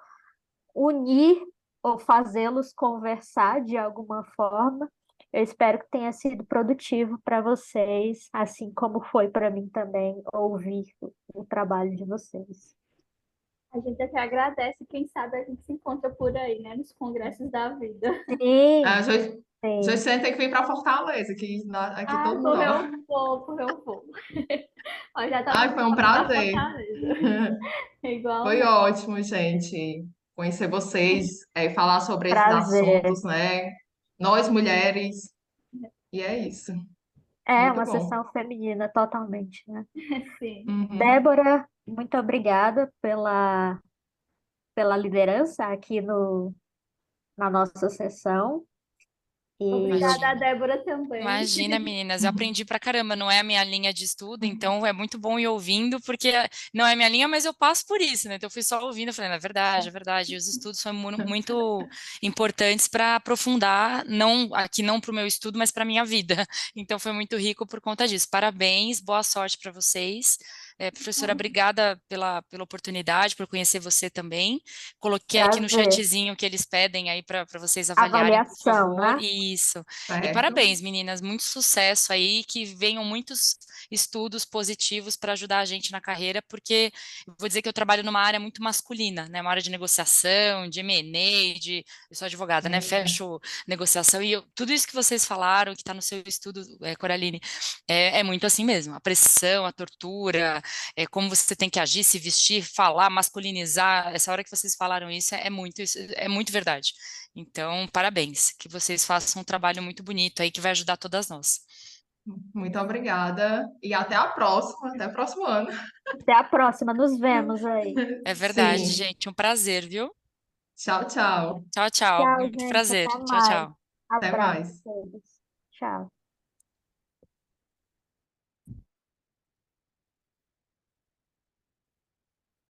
unir ou fazê-los conversar de alguma forma. Eu espero que tenha sido produtivo para vocês, assim como foi para mim também ouvir o trabalho de vocês. A gente até agradece, quem sabe a gente se encontra por aí, né? Nos congressos da vida. A Sim, gente, Sim. Gente, tem que vir para Fortaleza, aqui Ah, todo mundo, ó. por eu vou. Ó, já tá Ai, foi um marcado para prazer. Fortaleza. Foi Igualmente. ótimo, gente, conhecer vocês, falar sobre esses Prazer. assuntos, né? Nós mulheres, e é isso. É Muito uma bom. sessão feminina totalmente, né? Sim. Uhum. Débora, muito obrigada pela liderança aqui na nossa sessão. E Obrigada a Imagina. Débora também. Imagina, meninas, eu aprendi pra caramba, não é a minha linha de estudo, então é muito bom ir ouvindo, porque não é minha linha, mas eu passo por isso, né? Então eu fui só ouvindo, falei, é verdade, é verdade. E os estudos são muito importantes para aprofundar, não aqui não para o meu estudo, mas para a minha vida. Então foi muito rico por conta disso. Parabéns, boa sorte para vocês. Professora, obrigada pela oportunidade, por conhecer você também. Coloquei aqui no prazer. chatzinho que eles pedem aí para vocês avaliarem, por Avaliação, favor. né? Isso. E Certo. parabéns, meninas, muito sucesso aí, que venham muitos estudos positivos para ajudar a gente na carreira, porque eu vou dizer que eu trabalho numa área muito masculina, né? Uma área de negociação, de M&A, eu sou advogada, né? Sim. Fecho negociação e tudo isso que vocês falaram, que está no seu estudo, Coraline, é muito assim mesmo. A pressão, a tortura, como você tem que agir, se vestir, falar, masculinizar. Essa hora que vocês falaram isso é muito verdade. Então, parabéns, que vocês façam um trabalho muito bonito aí que vai ajudar todas nós. Muito obrigada e até o próximo ano. Até a próxima, nos vemos aí. É verdade, Sim. gente, um prazer, viu? Tchau, tchau. Tchau, tchau. Tchau, Muito gente. prazer. Até Tchau, mais. tchau. Até Abraço a mais. todos. Tchau.